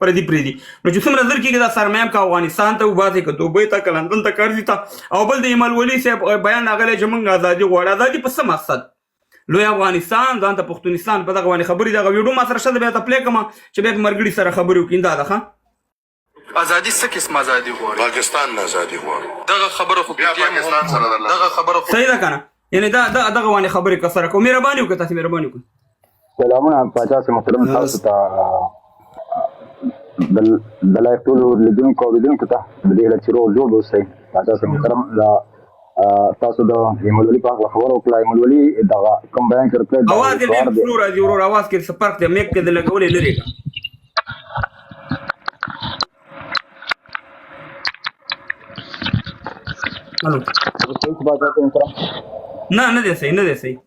پردي نو چې څومره زر کېږي دا سرمایه که افغانستان ته وباسي که دوبۍ ته که لندن ته کرځي ته او بل د ایمل ولي صاحب بیان راغلی چې موږ ازادي غواړو ازادي په څه مقصد لوی افغانستان ځان ته پښتونستان په دغه باندې خبرې دغه ویډیو ما سره شته بیا ته پلی کړم چې بیا ملګري سره خبرې وکړي دا ده ښه ازادي څه قسم ازادي غواړي پاکستان نه ازادي غواړي دغه خبره خو پاکستان سره درلته دغه خبره خو صحیح ده که نه یعنې دغه باندې خبرې که سره کوو مهرباني وکړه تاسې مهرباني وکړئ سلامونه پاچا صاحب محترم تاسو ته د لایف ټولو لیدونکو او اوریدونکو ته د دې هیله چې روغ جوړ اوسئ پاچا صاحب محترم تاسو د ایملولي په هکله خبره وکړه ایملولي دغه کوم بیان چې راکړی اواز یې ډېر سلو راځي ورور اواز کې څه فرق دی میک کې د لګولې لرې کړه هلو پاچا صاحب محترم نه دی صحیح نه دی صحیح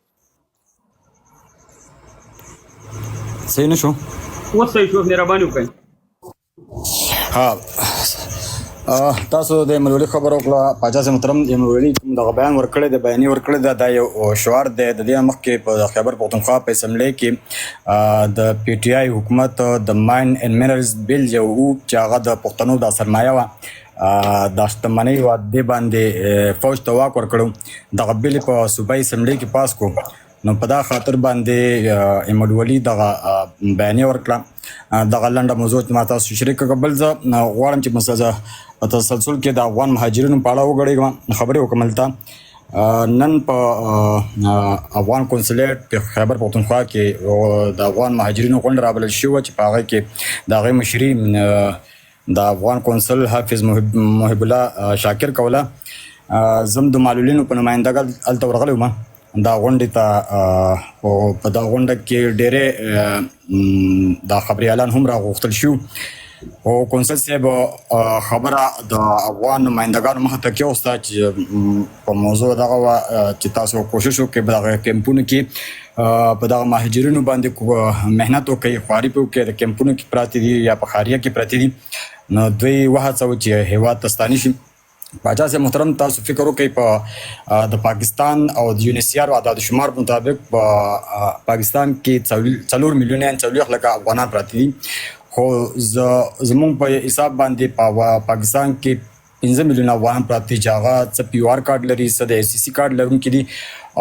صحیح نه شو اوس صحیح شو مهرباني وکړئ تاسو د ایملولي خبره وکړه پاچا صاحب محترم ایملولي کوم دغه بیان ورکړی دی بیانیه ورکړی ده دا یو شعار دی د دې مخکې په خیبر پښتونخوا په اسمبلۍ کې د پی ټي آی حکومت د ماین اینډ منرلز بل یو چې هغه د پښتنو د سرمایه وه د شتمنۍ و دې باندې فوج ته واک ورکړو دغه بل په صوبایي اسمبلۍ کې پاس کو نو په دا خاطر باندې ایملولي دغه بیانیه ورکړه دغه لنډه موضوع ما تاسو شریک کړه بل زه غواړم چې مسله په تسلسل کې د افغان مهاجرینو په اړه وغږېږم خبرې وکړم دلته نن په افغان کنسولیټ په خیبر پښتونخوا کې د افغان مهاجرینو غونډه رابلل شوې وه چې په هغه کې د هغې مشري د افغان کونسل حافظ محب الله شاکر کوله زم د معلولینو په نمایندګۍ هلته ورغلی وم دا غونډې ته په دا غونډه کې ډېرې دا خبریالان هم راغوښتل شو او کونسل صاحب خبره د افغان نمایندګانو مخې ته کېوسته چې په موضوع دغه وه چې تاسو کوشش وکړئ په دغه کیمپونو کې په دغه مهاجرینو باندې محنت وکړئ خواري پې وکړئ د کیمپونو کې پراته دي یا په خاریه کې پراته دي نو دوی وهڅوو چې هېواد ته ستانه شي پاچا صاحب محترم تاسو فکر وکړئ په د پاکستان او د یونیسیار عدد شمار مطابق په پاکستان کې 4 میلیونه 40 لکه افغانان پراته دي خو زمونږ په حساب باندې په پاکستان کې 15 میلیونه افغانان پراته دي چې هغه څه پی او آر کارډ لري څه د ایس سی سی کارډ لرونکي دي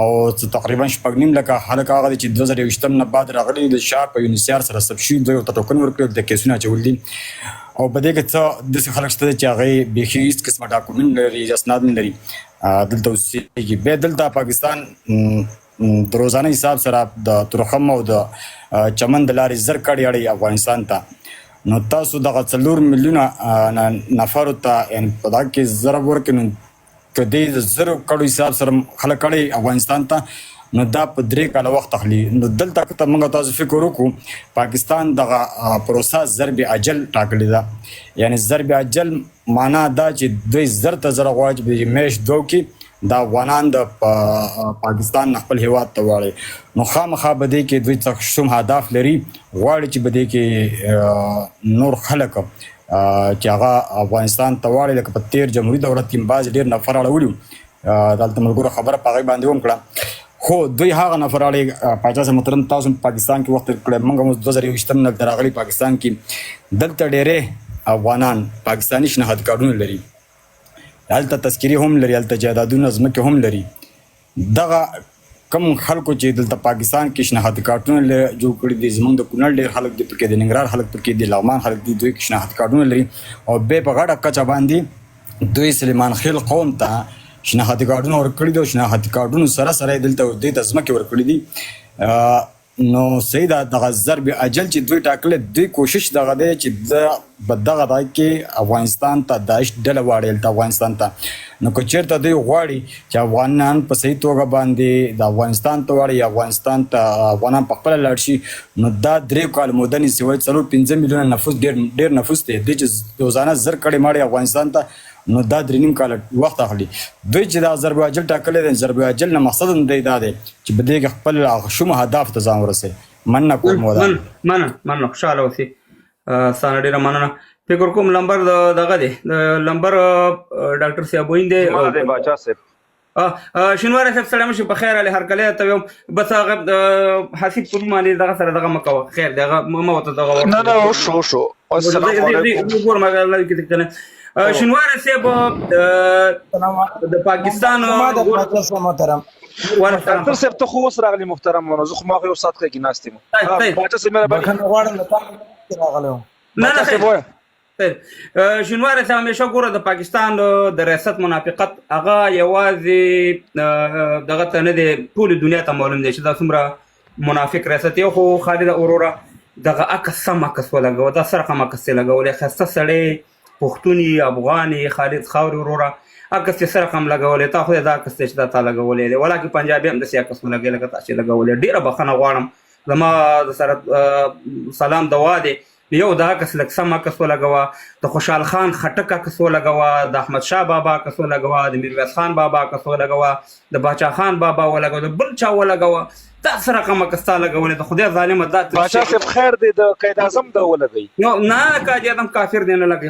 او تقریبا 9.5 لکه خلک هغه دي چې 2020 نه بعد راغلي د شاه په یونیسیار سره سب شي دوی ورته ټوکن ورکړل د کیسونه اچولي دي او په دې کې څه داسې خلک شته چې هغې بیخي هېڅ قسمه ډاکومنټ لري اسناد نه لري دلته اوسېږي بیا دلته پاکستان د روزانه حساب سره د تورخم او د چمن د لارې زر کډې اړوي افغانستان ته نو تاسو دغه 4 میلیونه نفرو ته یعنې په دغه کې ضرب ورکړئ نو که دې د 0 کډو حساب سره خلک اړوي افغانستان ته نو دا په 3 کاله وخت اخلي نو دلته که موږ تاسو فکر وکړو پاکستان دغه پروسه ضرب اجل ټاکلې ده یعنې ضرب اجل معنا دا چې دوی زر ته زر غواړي چې په میاشت 2 کې د افغانان د پاکستان نه خپل هېواد ته واړي نو خامخا به دې کې دوی څه شوم هدف لري غواړي چې به دې کې نور خلک چې هغه افغانستان ته واړي لکه په تېر جمهوري دولت کې بعضې ډېر نفر اړولي دلته ملګرو خبره په هغې باندې هم کړه خو دوی هغه نفر اړوي پاچا صاحب محترم تاسو پاکستان کې وخت تېر کړی موږ هم 2020 نه راغلي پاکستان کې دلته ډېرې افغانان پاکستاني شناخت کارډونه لري هلته تذکرې هم لري هلته جایدادونه ځمکې هم لري دغه کم خلکو چې دلته پاکستان کې شناخت کارډونه جوړ کړي دي زموږ د کونړ ډېر خلک دي پکې د ننګرهار خلک پکې دي لغمان خلک دي دوی شناخت کارډونه لري او بیا په غټه کچه باندې دوی سلیمان خیل قوم ته شناخت کارډونه ورکړي دي او شناخت کارډونو سره سره دلته دوی ته ځمکې ورکړي دي نو صحیح ده دغه ضرب اجل چې دوی ټاکلی دوی کوشش دغه دی چې په دغه ځای کې افغانستان ته داعش ډله واړي هلته افغانستان ته نو که چېرته دوی غواړي چې افغانان په صحیح توګه باندې د افغانستان ته واړي یا افغانستان ته افغانان په خپله لاړ شي نو دا 3 کال موده نیسي وایي 4-5 میلیونه نفوس ډېر نفوس دی دوی چې روزانه زر کډې ماړي افغانستان ته نو دا 3.5 کاله وخت اخلي دوی چې دا ضرب اجل ټاکلی دی ضرب اجل نه مقصد هم دی دا دی چې په دې کې خپل شوم اهداف ته ځان ورسوي مننه کوم مننه خوشحاله اوسئ ستانه ډېره مننه فکر کوم لمبر دغه دی لمبر ډاکټر صاحب وین دی باچا صاحب شینواری صاحب سلام شي په خیر علي هرکلی ته یم بس هغه حسیب په نوم باندې دغه سره دغه مه کوه خیر دی هغه مه ورته دغه نه وشو السلام علیکم ګور مګر کې کنه شنوار صاحب د پاکستان محترم ډاکټر صاحب ته خو اوس راغلی محترم ونه زه خو ما خو یو سات کې ناست یم باچا صاحب مې بخښنه غواړم له تا راغلی نه شنوار صاحب همیشه ګوره د پاکستان د ریاست منافقت هغه یوازې دغه ته نه دی ټولې دنیا ته معلوم دی چې دا څومره منافق ریاست یو خو خالد اوروره دغه عکس سم عکس ولګوه دا سرقم عکس یې لګولی ښایسته سړی پښتون یې افغان یې خالد خاوري وروره عکس یې سرقم لګولی تا خو دا عکس دی چې دا تا لګولی دی ولاکې پنجابي هم داسې عکس ولګوي لکه تا چې لګولی ډېره بښنه غواړم زما د سره سلام دوا دی یو دا عکس لږ سم عکس ولګوه د خوشحال خان خټک عکس ولګوه د احمد شاه بابا عکس ولګوه د میرویس خان بابا عکس ولګوه د باچا خان بابا ولګوه د بل چا ولګوه دا څه رقم عکس تا لګولی د خدای ظالمه دا باچا صاحب خیر دی د قید اعظم د ولګوي نه قائد اعظم کافر دی نه لګي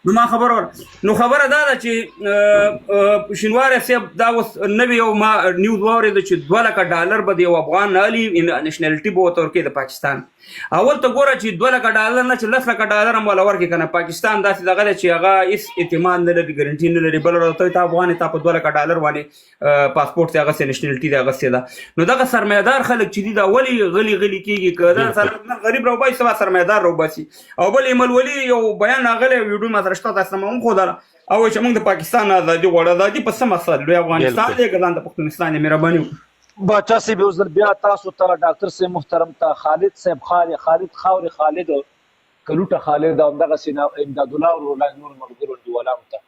نو ما خبره نو خبره دا ده چې شنوار صاحب دا اوس نوی یو ما نیوز واورېده چې $2 به د یو افغان نالي نېشنلټي به ورته ورکوي د پاکستان اول ته ګوره چې $2 نه چې $10,00,000 هم والا ورکړي که نه پاکستان داسې دغه دی چې هغه هېڅ اعتماد نه لري ګرنټي نه لري بل ورته ته افغان تا په $2 باندې پاسپورټ دی هغسې نېشنلټي دی هغسې ده نو دغه سرمایهدار خلک چې دي دا ولې غلي کېږي که دا غریب راوباسي سبا سرمایهدار راوباسي او بل ایمل ولي یو بیان راغلی ویډیو ما سره شته تاسو ته مې وښودله او چې موږ د پاکستان ازادي غواړو ازادي په څه مقصد لوی افغانستان دی که ځان د پښتونستان یې مهرباني وکړو باچا صاحب یو ځل بیا تاسو ته ډاکټر صاحب محترم ته خالد صاحب خالد خاوري خالد کلوټه خالد او دغه امداد الله او نور ملګرو دیوالام ته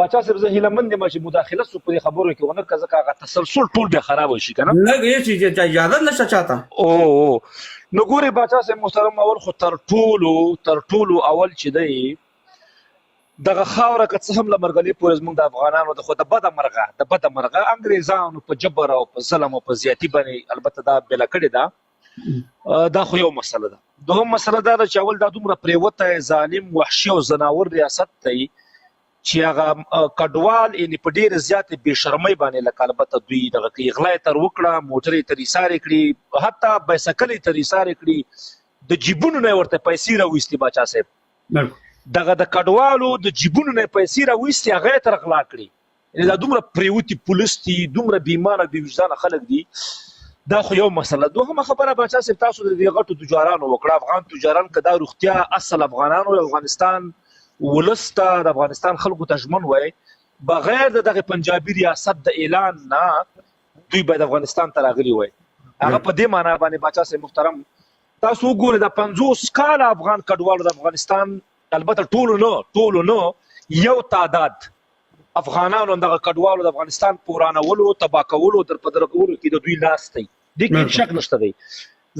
باچا صاحب زه هیله مند یم چې مداخله سو په خبرو کې ونه کزه کاغه تسلسل ټول به خراب شي کنه نه یی چې اجازه نشته چاته او نو ګوري باچا صاحب محترم اول خو تر ټولو اول چې دی دغه خاوره که څه هم له مرګلي پورې زموږ د افغانانو د خو د بده مرغه انګریزانو په جبر او په ظلم او په زیاتي باندې البته دا بېله کړې ده دا خو یو مسله ده دوهم مسله دا ده چې اول دا دومره پرېوتی ظالم وحشي او زناور ریاست دی چې هغه کډوال یعنې په ډېرې زیاتې بې شرمۍ باندې لکه البته دوی دغه کوي غلا یې تر وکړه موټر یې تر ایسارې کړي حتی بایسکل یې تر ایسارې کړي د جیبونو نه یې ورته پیسې راویستې باچا صاحب دغه د کډوالو د جیبونو نه پیسې راویستې هغه یې تر غلا کړي دا دومره پریوتي پولیس دي دومره بېایمانه بې وجدانه خلک دي دا خو یو مسله دوهمه خبره باچا صاحب تاسو د دې غټو تجارانو وکړه افغان تجاران که دا روغتیا اصل افغانانو افغانستان ولس ته د افغانستان خلکو ته ژمن وای بغیر د دغه پنجابي ریاست د اعلان نه دوی باید افغانستان ته راغلي وای هغه په دې معنا باندې باچا صاحب محترم تاسو وګورئ د 50 کاله افغان کډوالو د افغانستان البته ټولو نه یو تعداد افغانانو دغه کډوالو د افغانستان پورانولو تبا کولو در په درکولو کې د دوی لاس دی دې کې شک نشته دی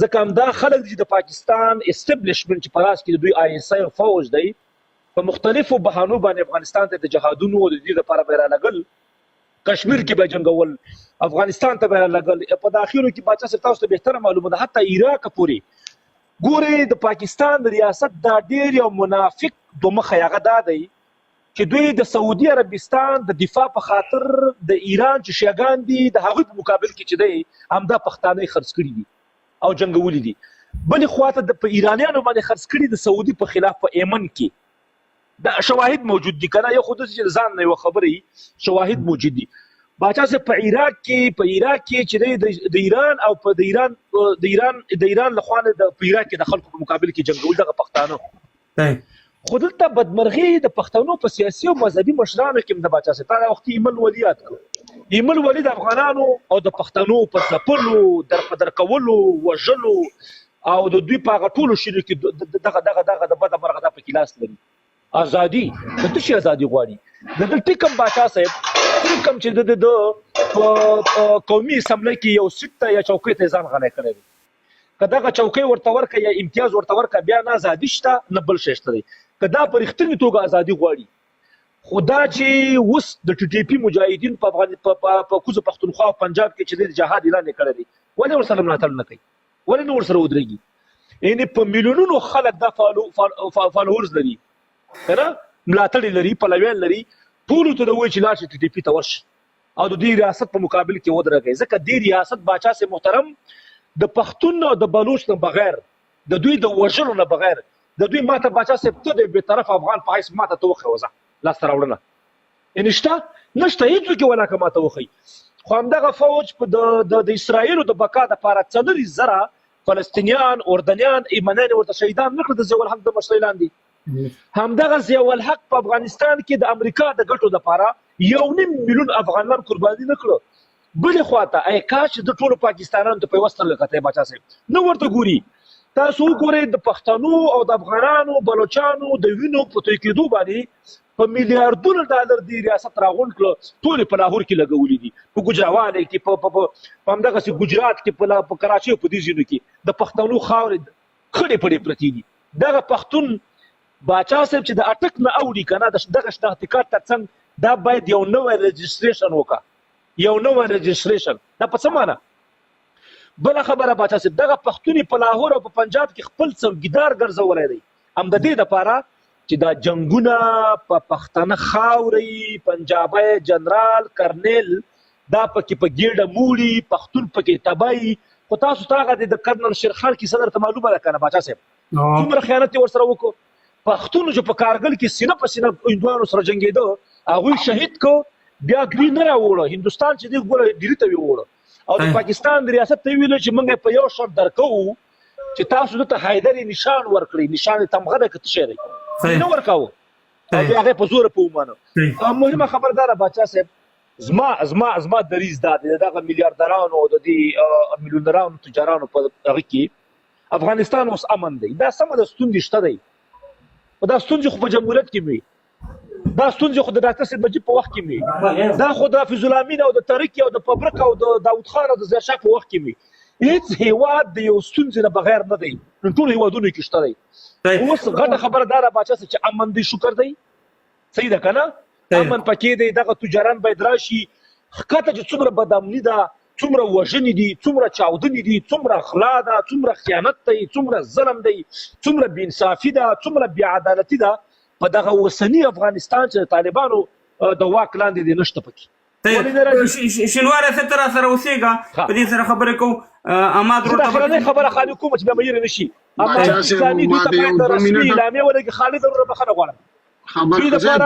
ځکه همدا خلک چې د پاکستان اسټبلیشمنټ چې په لاس کې د دوی آی اس آی فوج دی په مختلفو بهانو باندې افغانستان ته د جهادونو د دې لپاره به رالګل کشمیر کې به جنګول افغانستان ته به رالګل په داخلو کې باچا صاحب تاسو ته بهتره معلومه ده حتی عراق پورې ګوري د پاکستان د ریاست دا ډیر یو منافق دوه مخه هغه دا دی چې دوی د سعودي عربستان د دفاع په خاطر د ایران چې شیعاګان دي د هغوی په مقابل کې چې دی همدا پښتانه خرڅ کړي دي او جنګولي دي بلې خواته د په ایرانیانو باندې خرڅ کړي د سعودي په خلاف په ایمن کې دا شواهد موجود دي کنه یو خود چې ځان نه یو خبرې شواهد موجود دي باچا صاحب په عراق کې چې د ایران او په د ایران لخوا د په عراق کې د خلکو په مقابل کې جنګول دغه پښتانه خو دلته بدمرغي د پښتنو په سیاسي او مذهبي مشرانو کې د باچا صاحب هغه وخت ایمل ولی یاد کړ ایمل ولی د افغانانو او د پښتنو په ځپلو در کولو وژلو او د دوی په هغه ټولو شیانو کې دغه د بده مرغه په کې لاس لري ازادي د څه شي ازادي غواړي د دلته کوم باچا صاحب کوم چې د قومي اسمبلی کې یو سیټ یا چوکۍ ته ځان غلی کړی دی که دغه چوکۍ ورته ورکړه یا امتیاز ورته ورکړه بیا نه ازادي شته نه بل شی شته دی که دا په رښتینې توګه ازادي غواړي خو دا چې اوس د ټي ټي پي مجاهدین په کوزه پښتونخوا او پنجاب کې چې د جهاد اعلان یې کړی دی ولې ورسره ملاتړ نه کوي ولې نه ورسره ودرېږي یعنې په میلیونونو خلک دا فالوورز لري که نه ملاتړ لري پلویان لري ټولو ته د وایي چې لاړ شي ټي ټي پي ته ورشي او د دې ریاست په مقابل کې ودرېږئ ځکه دې ریاست باچا صاحب محترم د پښتون او د بلوچ نه بغیر د دوی د وژلو نه بغیر د دوی ماته باچا صاحب ته د بې طرف افغان په حیث ماته ته وښیه لاسته راوړنه یعنې نشته هېڅ څوک یې ولاکه ماته وښیي خو همدغه فوج په د اسرائیلو د بقا دپاره 4,000 فلسطینیان اردنیان ایمنیان ورته شهیدان نه کړه د ضیاء الحق د مشرۍ لاندې همدغه ضیاء الحق په افغانستان کې د امریکا د ګټو دپاره 1.5 میلیون افغانان قرباني نه کړه بلې خواته ای کاش د ټولو پاکستانیانو ته په یوه سترګه کتئ باچا صاحب نه ورته ګوري تاسو وګورئ د پښتنو او د افغانانو بلوچانو د وینو په توی کېدو باندې په میلیاردونو ډالر د ریاست راغونډ کړه ټولې په لاهور کې لګولي دي په ګوجراوالۍ کې په همدغسې ګجرات کې په کراچۍ او په دې ځینو کې د پښتنو خاورې خړې پړې پرتې دي دغه پښتون باچا صاحب چې د اټک نه اوړي که نه دغه شناختي کارت تر څنګ دا باید یو نوی رجسټریشن وکړه یو نوی رجسټریشن دا په څه معنی بله خبره باچا صاحب دغه پښتون په لاهور او په پنجاب کې خپل څوکیدار ګرځولی دی هم د دې دپاره چې دا جنگونه په پښتنه خاورې پنجابی جنرال کرنیل دا پکې په ګیډه موړي پښتون پکې تبایي خو تاسو ته هغه د کرنل شیرخان کیسه درته معلومه ده که نه باچا صاحب څومره خیانت یې ورسره وکړو پښتون چې په کارګل کې سینه په سینه هندوانو سره جنګېده هغوی شهید کو بیا ګري نه راوړه هندوستان چې دی ګوره ډیري ته ووړه او د پاکستان د ریاست ته ویلو چې موږ په یو شرط درکوو چې تاسو دته حیدر نشان ورکړئ نشان تمغه ده که څه شی دی نه ورکاوه او بیا هغې په زوره په ومانه مهمه خبرداره باچا صاحب زما دریځ دا دی دغه میلیاردرانو او د دې میلیونرانو تجارانو په هغه کې افغانستان اوس امن دی دا سمه د ستونزې شته دی دا ستونزې خو په جمهوریت کې وي دا ستونزې خو د ډاکټر سید مجید په وخت کې وي دا خو د حفیظ الامین او د ترکي او د پبرک او د داود خان او د ضیاء په وخت کې وي هیڅ هیواد د یو ستونزې نه بغیر نه دی نو ټولو هیوادونو کې شته دی اوس غټه خبره دا ده باچا صاحب چې امن دی شکر دی صحیح ده که نه امن پکې دی دغه تجاران باید راشي ښکته چې څومره بدامني ده څومره وژنې دي څومره چاودنې دي څومره غلا ده څومره خیانت دی څومره ظلم دی څومره بېانصافي ده څومره بېعدالتي ده په دغه اوسني افغانستان چې د طالبانو د واک لاندې دی نشته پکې شینواره ته ته راسره اوسېږه په دې سره خبرې کوو اماد زه د اخرنۍ خبره خالي کوم چې بیا مه یېرې نه شي اما اسلامي دوی ته باید رسمي اعلامیه ولګي خالد ضروره بخښنه غواړم دوی دپاره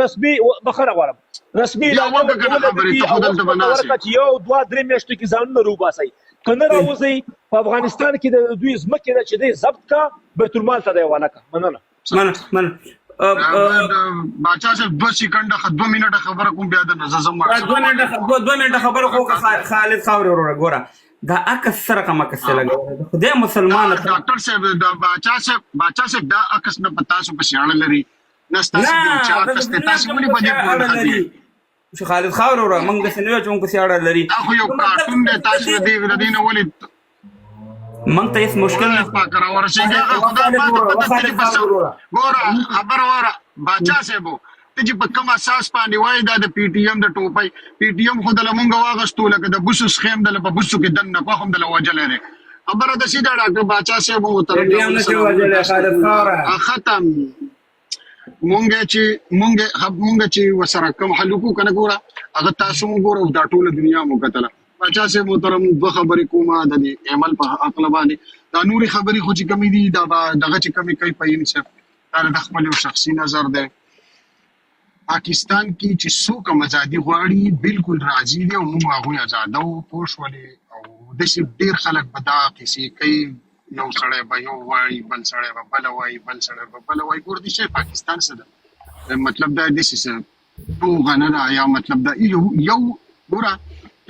رسمي بخښنه غواړم رسمي اعلامیه ورکړه چې 2-3 میاشتو کې ځانونه راوباسئ که نه راوځئ په افغانستان کې د دوی ځمکې ده چې دی ضبط کا بیت المال ته دی حواله کړه مننه باچا صاحب 2 سکنډه 2 منټه خبره کوم بیا د نظم 2 منټه خبره خو خالد خاورې وروره ګوره دا عکس سره کوم عکس لګوي خدای مسلمان ډاکټر صاحب دا باچا صاحب دا عکس نه پتا سو په شاړه لري نستاسو د چا عکس ته تاسو ولې باندې پوهه شو خالد خاورې وروره موږ د سنوي چې موږ په شاړه لري خو یو کارټون دی تاسو دې نه ولې موږ ته هیڅ مشکل نه پاکره ورسېږي خدای ګوره خبره وره باچا صاحب ته چې په کوم اساس باندې وایي دا د پی ټی ایم د ټوپۍ پی ټی ایم خو د لمونږ واغستو لکه د بوسو سخیم د په بوسو کې دننه کو هم د لوجل لري خبره د سیده ډاکټر باچا صاحب ختم مونږ چې وسره کوم حلقو کنه ګوره هغه تاسو ګوره دا ټول دنیا مو کتله باچا صاحب محترم دوه خبرې کومه د دې عمل په عقل باندې دا نوري خبرې خو چې کمی دي دا دغه چې کمی کوي په یوه دا د خپل شخصي نظر دی پاکستان کې چې څوک آزادي غواړي بالکل راځي دي او موږ هغوی آزادو پوه شولې او داسې ډېر خلک به دا کیسې کوي یو سړی به یو وایي بل سړی به بله وایي بل سړی به بله وایي ګوره دې شی پاکستان څه ده مطلب دا داسې څه پوهه نه ده یا مطلب دا یو ګوره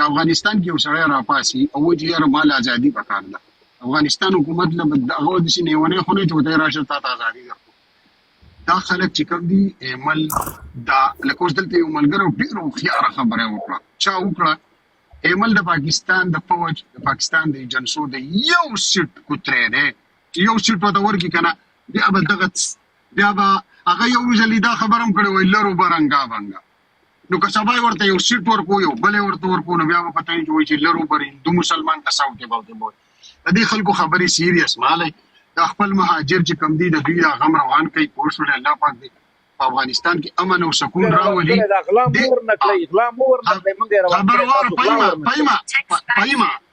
افغانستان کې یو سړی راپاسي او وایي چې یاره مال ازادي پکار ده افغانستان حکومت له هغه داسې نیونی خو نه چې ورته یې راشه تا ته ازادي درکړو دا خلک چې کوم دي عمل دا لکه اوس دلته یو ملګرو ډېره هوښیاره خبره وکړه چا وکړه عمل د پاکستان د فوج د پاکستان د ایجنسو د یو سیټ کوتری دی چې یو سیټ ورته ورکړي که نه بیا به دغه بیا به هغه یو ځلې دا خبره هم کړې وایي لرو به رنګا بنګا نو که سبا ورته یو سیټ ورکو یو بلې ورته ورکو نو بیا به پته وي چې وایي چې لرو به هندو مسلمان ته ساوتې باوتې بوي د دې خلکو خبرې سیریس مالی دا خپل مهاجر چې کم دي د دوی دا غم روان کوي پوه شولې الله پاک دی په افغانستان کې امن او سکون راولي خبر واره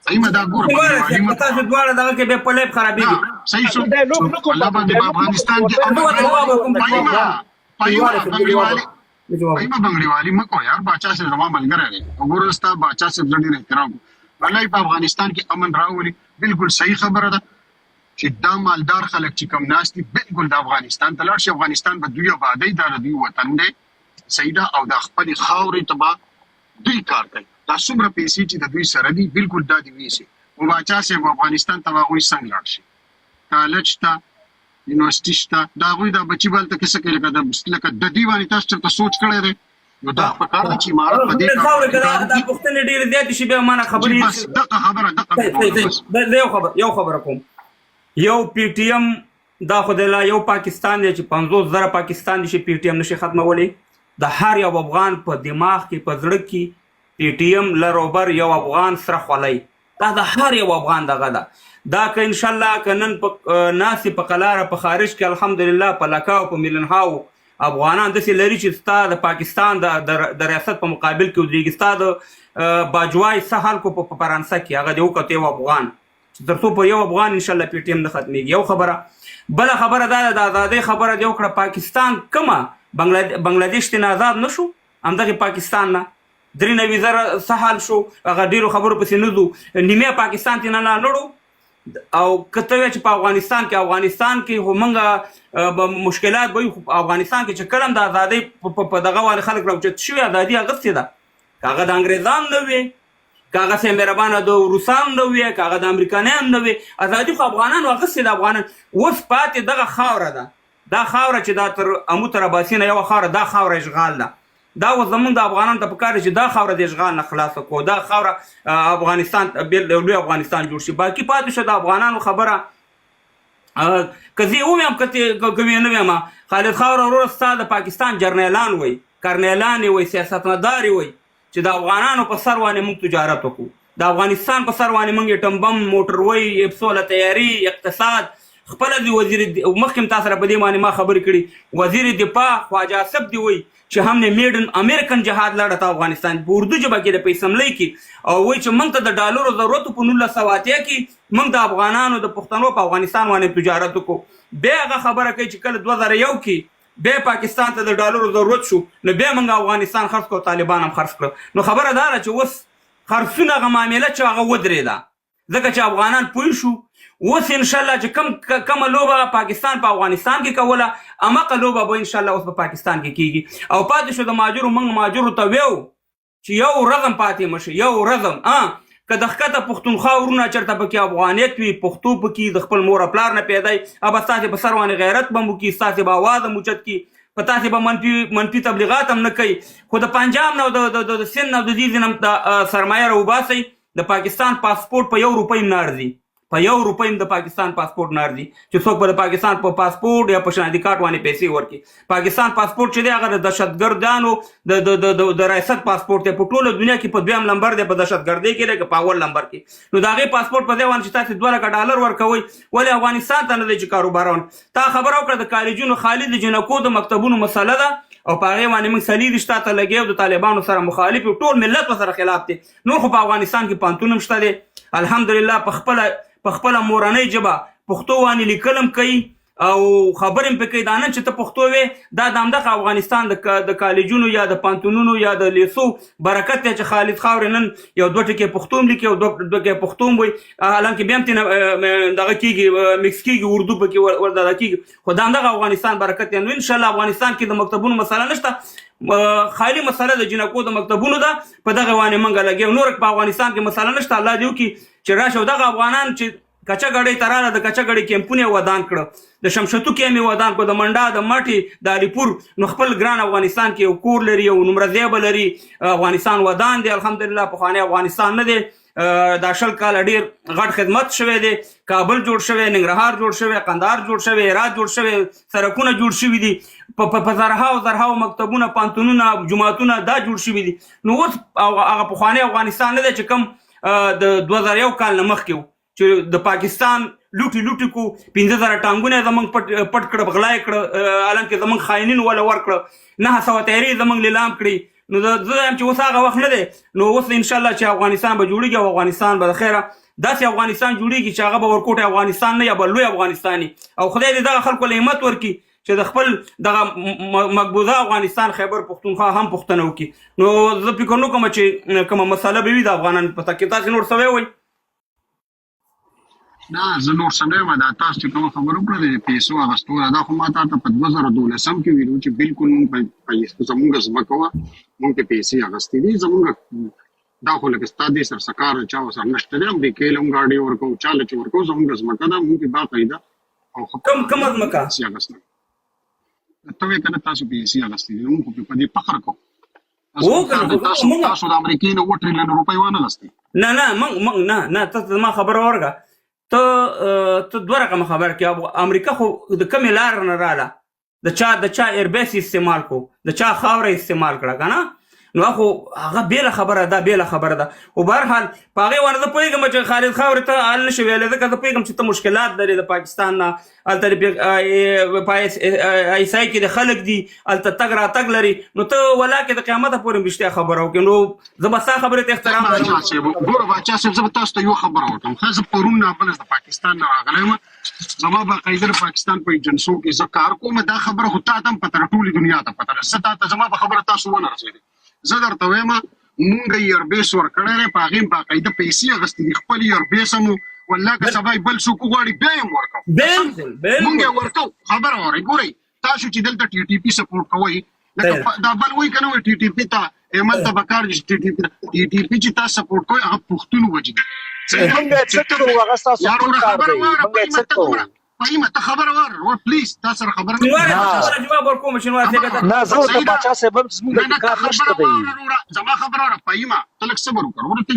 پایما دا ګوره تاسو دواړه دغه کې به په لیب خرابېږي صحیح شو دا لوک نو کوم الله باندې په افغانستان کې پایما بنگړیوالي مکو یار باچا سے زما ملګری دی وګورستا باچا سے ډېر احترام والله په افغانستان کې امن راولي بالکل صحیح خبره ده چې دا مالدار خلک چې کم ناشتي بالکل د افغانستان ته لاړ شي افغانستان به دوی آبادی دا دوی وطن دی سیدا او د خپل خاورې تبا دوی کار کوي دا څومره پیسې چې د دوی سره دي بالکل دا دی ویسي او باچا سے افغانستان ته واغوي څنګه لاړ شي کالج ته یونیورسيټي شته دا غوي دا بچي بل ته کیسه کوي لکه د دې باندې تاسو ته سوچ کړی دی نو دا په کار چې امارات په دې خاورې کې دا پښتنې ډېر زیات شي به معنا خبرې بس دغه خبره یو خبره کوم یو پی ټی ایم دا خو د یو پاکستان دی چې 50,000 پاکستان دي چې پی ټی ایم نشي ختمولی د هر یو افغان په دماغ کې په زړه کې پی ټی ایم لروبر یو افغان سره خولای دا د هر یو افغان دغه ده دا که ان شاء الله کنن په ناسي په قلاره په خارج کې الحمدلله په لکاو په ملنهاو افغانان داسې لري چې ستا د پاکستان د ریاست په مقابل کې ودرېږي ستا د باجوای سهل کو په فرانسه کې هغه دی وکړه یو افغان چې تر څو په یو افغان ان شاء الله پی ټی ایم نه ختمېږي یو خبره بله خبره دا ده د ازادۍ خبره دې وکړه پاکستان کومه بنګلادیش ته آزاد نه شو همدغه پاکستان نه 93,000 سهل شو هغه ډېرو خبرو پسې نه ځو نیمه پاکستان ته نه لړو او کته چې په افغانستان کې خو موږ مشکلات به افغانستان کې چې کلم د ازادۍ په دغه والي خلک راوچت شوي ازادي اغستې ده هغه د انګریزان نه وي کاغه سه مهربانه د روسان نه وي کاغه د امریکایان نه وي ازادي خو افغانانو اغستې د افغانان اوس پاتې دغه خاوره ده دا خاوره چې دا تر امو تر اباسینه یو خاوره دا خاوره اشغال ده دا و زمونږ د افغانانو ته پکار چې دا خاوره د اشغال نه خلاصه کو دا خاوره افغانستان لوی افغانستان جوړ شي باقي پاتې شو د افغانانو خبره کزي ومم کته کوي نه ومه خالد خاور ورور ستا د پاکستان جرنیلان وای کرنیلان وای سیاستمدار وای چې د افغانانو په سر باندې موږ تجارت وکړو د افغانستان په سر باندې موږ ټمبم موټر وای افسوله تیاری اقتصاد خپل دی وزیر مخکم تاسو سره په دې باندې ما خبرې کړي وزیر دفاع خواجه اسب دی وای چې هم نه میډن امریکن جهاد لړه ته افغانستان په اردو ژبه کې د پیسملۍ کې او وای چې موږ ته د ډالرو ضرورت په 1980 کې موږ د افغانانو د پښتنو په افغانستان باندې تجارت وکړو بیا هغه خبره کوي چې کله 2001 کې بیا پاکستان ته د ډالرو ضرورت شو نو بیا موږ افغانستان خرڅ کړو طالبان هم خرڅ کړو نو خبره دا ده چې اوس خرڅونه هغه معامله چې هغه ودرېده ځکه چې افغانان پوه شو اوس ان شاء الله چې کومه لوبه پاکستان په افغانستان کې کوله امقه لوبه به ان شاء الله اوس په پاکستان کې کیږي او پاتې شو د ماجرو موږ ماجرو ته ویو چې یو رزم پاتې مشه یو رزم که د ښکته پښتونخوا ورونه چېرته پکې افغانیت وي پښتو پکې د خپل مور پلار نه پیدا وي ابه ستاسې په سر باندې غیرت به مو کړي ستاسې به اواز هم اوچت کړي په تاسې به منفي تبلیغات هم نه کوي خو د پنجاب نه او د سند نه او د دې ځای نه سرمایه راوباسئ د پاکستان پاسپورټ په 1 روپۍ نه ارزي په 1 روپۍ د پاکستان پاسپورټ نه ارزي چې څوک به د پاکستان په پاسپورټ یا په شناختی کارت باندې پیسې ورکړي پاکستان پاسپورټ چې دی هغه د دهشتګردانو د ریاست پاسپورټ دی په ټوله دنیا کې په 2م نمبر دی په دهشتګردۍ کې دی که په اول نمبر کې نو د هغې پاسپورټ په ځای باندې چې تاسې 2 لکه ډالر ورکوئ ولې افغانستان ته نه دی چې کاروبارونه تا خبره وکړه د کالجونو خالي د جنکو د مکتبونو مسله ده او په هغې باندې موږ سلیل شته ته لګیو د طالبانو سره مخالف یو ټول ملت ورسره خلاف دی نور خو په افغانستان کې پانتون هم شته دی الحمدلله په خپله مورنۍ ژبه پښتو باندې لیکل هم کوي او خبرې هم پې کوي دا نه چې ته پښتو وې دا د همدغه افغانستان د کالجونو یا د پانتونونو یا د لیسو برکت دی چې خالد خاورې نن یو 2 ټکي پښتو هم لیکي او 2 ټکي پښتو هم وایي حالانکې بیا هم ترې دغه کېږي مکس کېږي اردو پکې ورده کېږي خو دا همدغه افغانستان برکت دی نو انشاءالله افغانستان کې د مکتبونو مسله نشته خالی مسله د جنکو د مکتبونو ده په دغه باندې موږ لګیو نور په افغانستان کې مسله نشته الله دې وکړي چې راشه دغه افغانان چې کچه ګړۍ ته راله د کچه ګړۍ کیمپونه یې ودان کړه د شمشتو کیم یې ودان کړه د منډا د مټې د علیپور نو خپل ګران افغانستان کې یو کور لري یو نمرځی به لري افغانستان ودان دی الحمدلله پخوانی افغانستان نه دی دا 20 کاله ډېر غټ خدمت شوی دی کابل جوړ شوی ننګرهار جوړ شوی قندهار جوړ شوی هرات جوړ شوی سړکونه جوړ شوي دي په زرهاو مکتبونه پانتونونه جوماتونه دا جوړ شوي دي نو اوس هغه پخوانی افغانستان نه دی چې کوم د 2001 کال نه مخکې چې د پاکستان لوټي کو 15,000 ټانګونه زمونږ پټ کړه بغلا کړه الان کې زمونږ خاینین ولا ورکړه 900 تیاری زمونږ لیلام کړي نو زه وایم چې اوس هغه وخت نه دی نو اوس انشاءالله چې افغانستان به جوړېږي او افغانستان به د خیره داسې افغانستان جوړېږي چې هغه به ورکوټی افغانستان نه یا به لوی افغانستان او خدای دې دغه خلکو له همت ورکړي چې د خپل دغه مقبوضه افغانستان خیبر پښتونخوا هم پوښتنه وکړي نو زه فکر نه کوم چې کومه مسله به وي د افغانانو په تکې تاسې نور څه وایئ نه زه نور څه نه یم دا تاسو چې کومه خبره وکړه د پیسو اخیستو دا خو ما ته په 2012 کې ویلو چې بالکل موږ زموږ ځمکه وه موږ ته پیسې اخیستې دي زموږ دا خو لکه ستا دې سره څه کار چا ورسره نشته دی امریکې له هم ګاډۍ ورکوو چا له چې ورکوو زموږ ځمکه ده موږ باقاعده کومه ځمکه پیسې اخیستل ته وایې که نه تاسو پیسې اخیستې دي موږ خو په دې فخر کوو تاسو د امریکې نه 7 تریلیون روپۍ وانه اخیستې نه نه ته زما خبره ورکړه ته دوه رقمه خبره کې امریکا خو د کومې لارې نه راله د چا ایربیس استعمال کو د چا خاوره استعمال کړه که نه نو خو هغه بیله خبره ده بیله خبره ده خو بهرحال په هغې باندې زه پوهېږم چې خالد خاورې ته حل نشي ویلی ځکه زه پوهېږم چې ته مشکلات لرې د پاکستان نه هلته په ایسای کې د خلک دي هلته تګ راتګ لري نو ته ولاکې د قیامته پورې رښتیا خبره وکړې نو زه به ستا خبرې ته احترام لرم ګوره باچا صاحب زه به تاسو ته یوه خبره وکړم ښه زه پرون نابلس د پاکستان نه راغلی یم زما باقاعده د پاکستان په ایجنسو کې زه کار کوم دا خبره خو تا ته هم پته ده ټولې دنیا ته پته ده زه تا ته زما په خبره تاسو ونه رسېدې زه درته وایم مونږ ایربیس ورکړی دی په هغې باقاعده پیسې اخیستې دي خپل ایربیس هم والله که سبا یې بل څوک وغواړي بیا یې هم ورکوو مونږ یې ورکوو خبره واورئ ګورئ تاسو چې دلته ټي ټي پي سپورټ کوئ لکه دا بل وایي که نه وایي ټي ټي پي ته ایمل ته به کار دي ټي ټي پي چې تاسو سپورټ کوئ هغه پښتون وجه دي موږ یې څه کوو هغه ستاسو ټول کار دی موږ یې څه کوو فهیمه ته خبره واره پلیز تا سره خبره نه جواب ورکوم شنوار صاحب نه زه د باچا صاحب زموږ د کار نشته دی زما خبره واره فهیمه ته لږ صبر وکړه ورته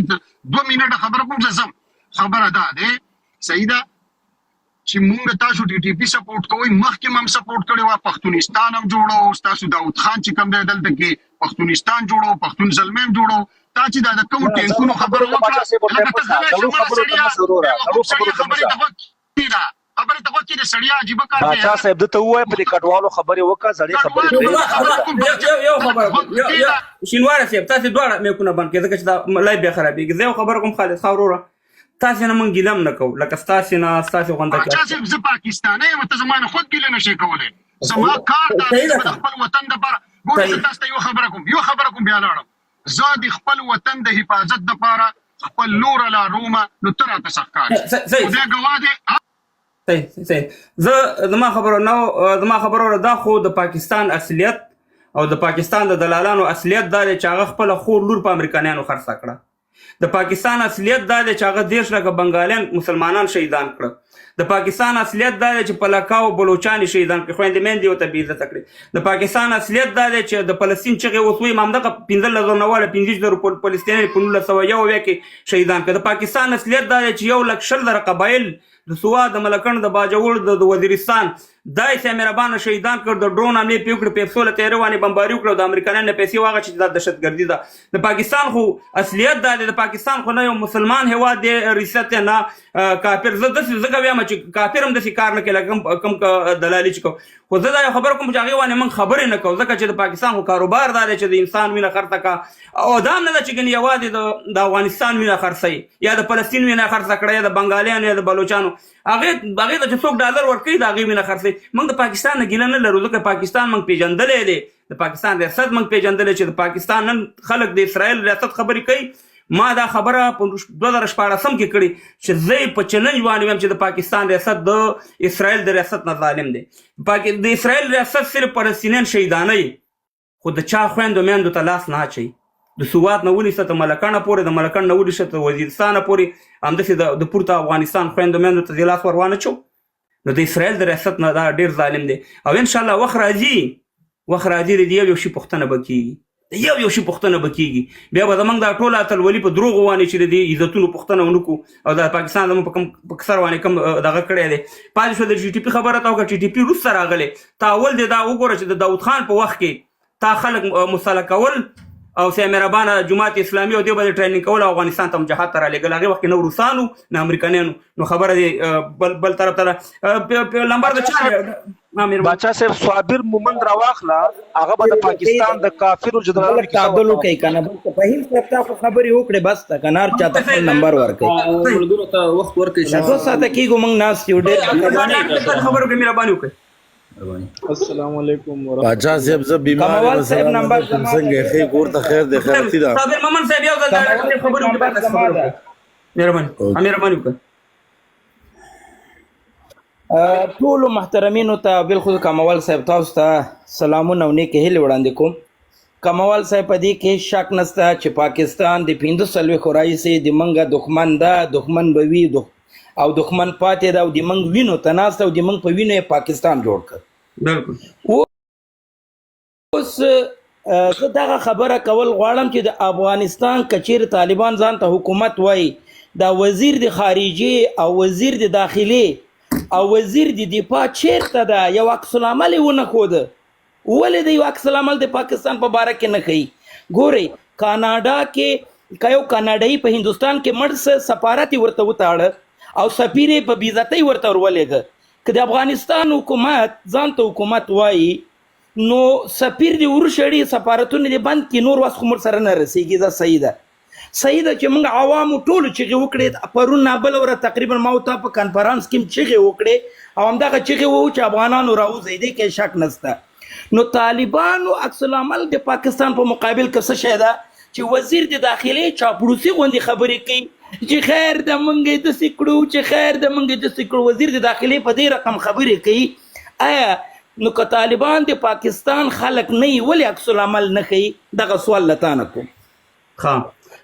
2 منټه خبره کوم زه ځم خبره ده دی صحیح ده چې مونږ تاسو ټي ټي پي سپورټ کوئ مخکې هم سپورټ کړی وه پښتونستان هم جوړو تاسو داود خان چې کوم دی دلته کې پښتونستان جوړو پښتون زلمۍ هم جوړو تا چې دا د کومو ټینکونو خبره وکړه خبره ته وکړي د سړیا عجیبه کار دی باچا صاحب دته ووایه په دې کډوالو خبرې وکړه زړې خبرې یو خبره شینواره صاحب تاسې دواړه میکونه بند کړئ ځکه چې دا لایف بیا خرابېږي زه یو خبره کوم خالد خان وروره تاسې نه موږ ګیله هم نه کوو لکه ستاسې نه ستاسې غونډه باچا صاحب زه پاکستانی یم ته زما نه خود ګیله نشئ کولی زما کار دا دی چې د خپل وطن دپاره ګوره زه تاسو ته یو خبره کوم بیا لاړم زه د خپل وطن د حفاظت دپاره خپل لوره لارومه نو ته راته څه ښکاري خدای ګواه دی صحیح زه زما خبره دا خو د پاکستان اصلیت او د پاکستان د دلالانو اصلیت دا دی چې هغه خپله خور لور په امریکایانو خرڅه کړه د پاکستان اصلیت دا دی چې هغه 10 لکه بنګالیان مسلمانان شهیدان کړه د پاکستان اصلیت دا دی چې پلکاو بلوچان شهیدان کړي خویندې میندې ورته بې عزته کړي د پاکستان اصلیت دا دی چې د فلسطین چغې اوس وایي همدغه 15,000 نه واړه 15,000 فلسطینیان په 1901 کې شهیدان کړه د پاکستان اصلیت دا دی چې 1,00,000 قبایل د سواد د ملکند د باجوړ د وزیرستان دای سه مهربانه شهیدان کړ د ډرون حملې پې وکړې پیپسو له تیرې وانې بمباري وکړه د امریکایانو نه پیسې واغه چې دا دهشتګردي ده د پاکستان خو اصلیت دا دی د پاکستان خو نه یو مسلمان هیواد دی ریاست نه کافر زه داسې ځکه وایم چې کافر هم داسې کار نه کوي لکه کوم دلالي چې کوو خو زه دا یو خبره کوم چې هغې وانې موږ خبرې نه کوو ځکه چې د پاکستان خو کاروبار دا دی چې د انسان وینه خرڅه کړه او دا هم نه ده چې ګنې یوازې د افغانستان وینه خرڅوي یا د فلسطین وینه خرڅه کړه یا د بنګالیانو یا د بلوچانو هغې ته چې څوک ډالر ورکوي د هغې وینه خرڅوي موږ د پاکستان نه ګیله نه لرو ځکه پاکستان موږ پېژندلی دی د پاکستان ریاست موږ پېژندلی چې د پاکستان نن خلک د اسرائیل ریاست خبرې کوي ما دا خبره په 2014 کې کړې چې زه په چلنج باندې وایم چې د پاکستان ریاست د اسرائیل د ریاست نه ظالم دی د اسرائیل ریاست صرف فلسطینیان شهیدانوي خو د چا خویندو میندو ته لاس نه اچوي د سوات نه ونیسه تر ملکانه پورې د ملکان نه ونیسه تر وزیرستانه پورې همداسې د پورته افغانستان خویندو میندو ته لاس ور وانه چو نو د اسرائیل د ریاست نه دا ډېر ظالم دی او انشاءالله وخت راځي د یو شي پوښتنه به کېږي یو شي پوښتنه به کېږي بیا به زموږ دا ټوله اتلولي په دروغو وانې چې د دې عزتونو پوښتنه ونه کړو او د پاکستان زموږ په کسر وانې کم دغه کړی دی پاتې شو د ټي ټي پي خبره ته وکړه ټي ټي پي وروسته راغلی تا اول دی دا وګوره چې د داود خان په وخت کې تا خلک مسله کول او سه مهربانه جماعت اسلامي او دی به ټریننګ کول افغانستان ته جهاد ته رالېږل هغې وخت کې نه روسانو نه امریکایانو نو خبره دی بل طرف ته لمبر د چا باچا صاحب صابر مومند راواخلا هغه به د پاکستان د کافرو جنرالانو کې تعادل کوي کنه فهیم صاحب تاسو خبرې وکړې بس تا کنار چاته خپل نمبر ورکړي ملګرو ته وخت ورکړئ تاسو ساته کېږو موږ ناست یو ډېر خبرو کې مهرباني وکړئ السلام علیکم باچا صاحب زه بیمار کموال صاحب نمبر څنګه خیر کور ته خیر د خیرتي دا صابر محمد صاحب یو ځل خبرو کې مهرباني وکړئ ټولو محترمینو ته بالخصوص کموال صاحب تاسو ته سلامونه او نیکې هیلې وړاندې کوم کموال صاحب په دې کې شک نشته چې پاکستان د 15 راهیسې د منګه دښمن ده دښمن به وي او دښمن پاتې ده او د منګ وینو ته ناست او د منګ په وینو یې پاکستان جوړ کړ بالکل اوس زه دغه خبره کول غواړم چې د افغانستان کچیر طالبان ځان ته حکومت وای دا وزیر د خارجه او وزیر د داخلي او وزیر د دفاع چیرته ده یو عکس العمل یې ونه ښوده ولې د یو عکس العمل د پاکستان په باره کې نه ښیي ګورئ کاناډا کې که یو کاناډایي په هندوستان کې مړ سفارت یې ورته وتاړه او سفیر یې په بېعزتۍ ورته ورولېږه که د افغانستان حکومت ځان ته حکومت وایي نو سفیر دې ورشړي سفارتونه دې بند کړي نور وس خو موږ سره نه رسېږي دا صحیح ده صحیح ده چې موږ عوامو ټولو چغې وکړې پرون نابله ورځ تقریبا ما ورته په کنفرانس کې چغې وکړې او همدغه چغې وو چې افغانانو راوځئ دې کې شک نشته نو طالبانو عکس العمل د پاکستان په مقابل کې څه شی ده چې وزیر د داخلي چاپلوسي غوندې خبرې کوي چې خیر د موږ داسې کړو چې خیر د موږ داسې کړو وزیر د داخلي په دې رقم خبرې کوي آیا نو که طالبان د پاکستان خلک نه وي ولې عکس العمل نه ښیي دغه سوال له تا نه کوم ښه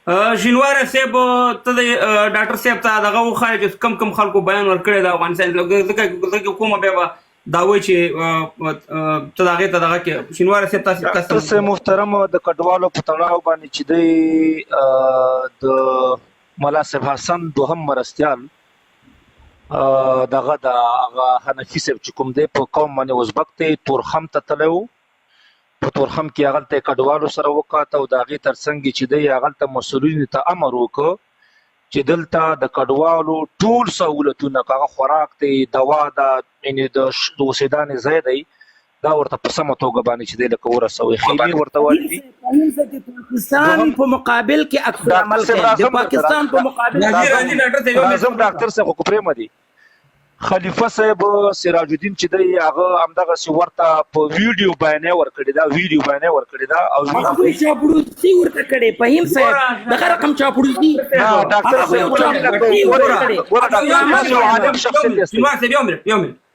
شینواره صاحب ته د ډاکټر صاحب ته دغه وښایه چې کم خلکو بیان ورکړی د افغانستان ځکه کومه بیا به دا وایي چې ته د هغې ته دغه کې شینواره صاحب تاسې محترم د کډوالو په تړاو باندې چې دی د ملا صاحب حسن دوهم مرستیال دغه د هغه حنفي صاحب چې کوم دی په قوم باندې ازبک دی تورخم ته تللی و په تورخم کې هغلته یې کډوالو سره وکاته او د هغې تر څنګ چې دی هغلته مسؤلینو ته امر وکړ چې دلته د کډوالو ټول سهولتونه که هغه خوراک دی دوا ده یعنې د اوسېدانې ځای دی دا ورته په سمه توګه باندې چې دی لکه ورسوي خیمې ورته والدي پاکستان په مقابل کې عکس العمل کوي د پاکستان په مقابل اعظم ډاکټر صاحب خو پرېمدي خلیفه صاحب سراج الدین چې دی هغه همدغسې ورته په ویډیو بیانیه ورکړې ده او چاپلوسي ورته کړې فهیم صاحب دغه رقم چاپلوسي ډاکټر صاحب عالم شخص دی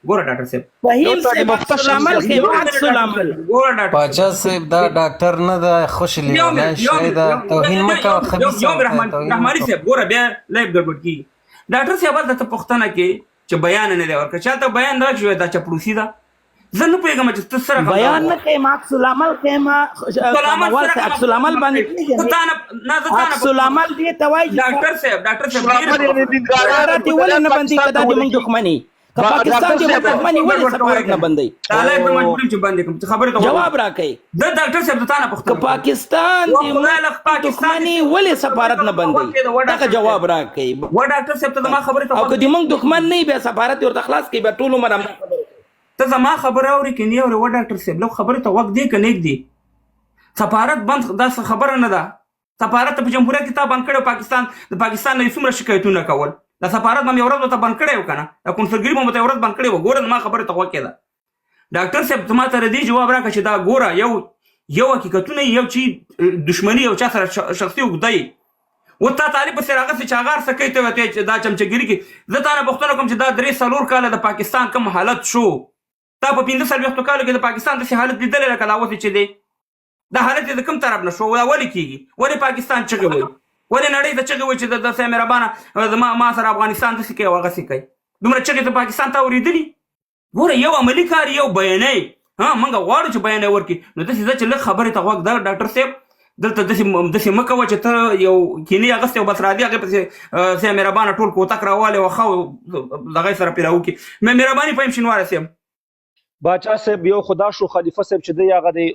ګوره ډاکټر صاحب فهیم صاحب عکس العمل کوي عکس العمل ګوره ډاکټر باچا صاحب دا ډاکټر نه ده خوش لیونی شی ده توهین مه کوه خبیث رحماني صاحب ګوره بیا لایف ګډوډ کېږي ډاکټر صاحب هلته ته پوښتنه کې چې بیان نه دی ورکړی چاته بیان راکړي دا چاپلوسي ده زه نه پوهېږم چې ته سره بیان نه کوم عکس العمل کوم عکس العمل باندې عکس العمل دې ته وایي ډاکټر صاحب ولې نه بندي که دا د موږ دښمني که پاکستان د موږ دښمني ولې سفارت نه بندوي جواب راکړئ ډاکټر صاحب ته نه پوښتنه که پاکستان د موږ دښمني ولې سفارت نه بندوي دغه جواب راکړئ و ډاکټر صاحب ته زما خبرې او که د موږ دښمن نه وي بیا سفارت ورته خلاص کړي بیا ټول عمر همدا خبرې ته زما خبره اورې که نه اورې و ډاکټر صاحب لږ خبرې ته وخت دی که نه ږدي سفارت بند دا خبره نه ده سفارت په جمهوریت کې تا بند کړی د پاکستان نه یې څومره شکایتونه کول د سفارت به مې یو ورځ ورته بند کړی و که نه د کنسلګري به مې ورته یو ورځ بند کړی و ګوره زما خبرې ته غوږ کېده ډاکټر صاحب زما ته دې جواب راکړه چې دا ګوره یو حقیقتونه یو چې دشمني یو چا سره شخصي اوږده یي و تا طالب پسې راغسې چې هغه هر څه کوي ته دا چمچهګیري کې زه تا نه پوښتنه کوم چې دا 3-4 کاله د پاکستان کوم حالت شو تا په 15 کالو کې د پاکستان داسې حالت لیدلی لکه دا اوس چې دی دا حالت یې د کوم طرف نه شو دا ولې کېږي ولې پاکستان چغې وایي ولې نړۍ ته چغې وایي چې داسې مهربانه ما سره افغانستان داسې کوي او هغسې کوي دومره چغې ته پاکستان ته اورېدلي ګوره یو عملي کار یو بیانۍ موږ غواړو چې بیانۍ ورکړي نو داسې ده چې لږ خبرې ته غوږ ده ډاکټر صاحب دلته داسې مه کوه چې ته یو کینې اغوستې او بس راځي هغې پسې سه مهربانه ټول کوتک راوالی او ښه دغې سره پرې راوکړي مهرباني فهم شینواره صاحب باچا صاحب یو خدا شو خلیفه صاحب چې دی هغه دی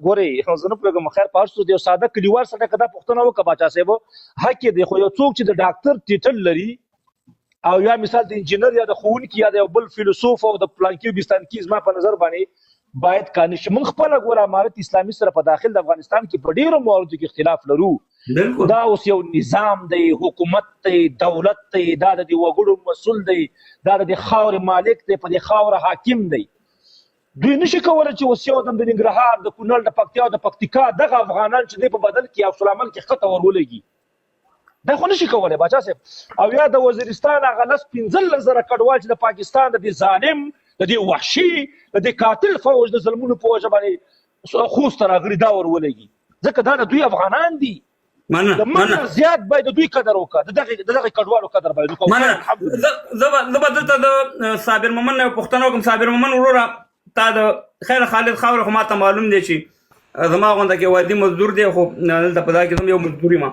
ګورئ زه نه پوهېږم خیر په هر څه د یو ساده کلیوال سره که دا پوښتنه وکړه باچا صاحب حق یې دی خو یو څوک چې د ډاکټر ټیټل لري او یا مثال د انجینر یا د ښوونکي یا د یو بل فیلسوف او د پلانکي بستانکي زما په نظر باندې باید قانون شي. موږ خپله ګوره امارت اسلامي سره په داخل د افغانستان کې په ډېرو مواردو کې اختلاف لرو. بالکل دا اوس یو نظام دی، حکومت دی، دولت دی، دا د دې وګړو مسؤل دی، دا د دې خاورې مالک دی، په دې خاوره حاکم دی. دوی نشي کولی چې اوس یو دم د ننګرهار د کونړ د پکتیا او د پکتیکا دغه افغانان چې دی په بدل کې عکس العمل کې ښکته ور ولګي. دا خو نشي کولی باچا صاحب. او یا د وزیرستان هغه 15 زره کډوال چې د پاکستان د دې ظالم، د دې وحشي، د دې قاتل فوج د ظلمونو په وجه باندې خوست ته راغلي، دا ور ولګي. ځکه دا د دوی افغانان دي. د موږ زیات باید د دوی قدر وکړه، د دغه کډوالو قدر باید وکړو. زه به دلته د صابر مومن نه پوښتنه وکړم. صابر مومن وروره، تا د خیر خالد خاوره خو ماته معلوم دی چې زما غونډه کې وادي مزدور دی، خو دلته په دا کې هم یو مزدور یم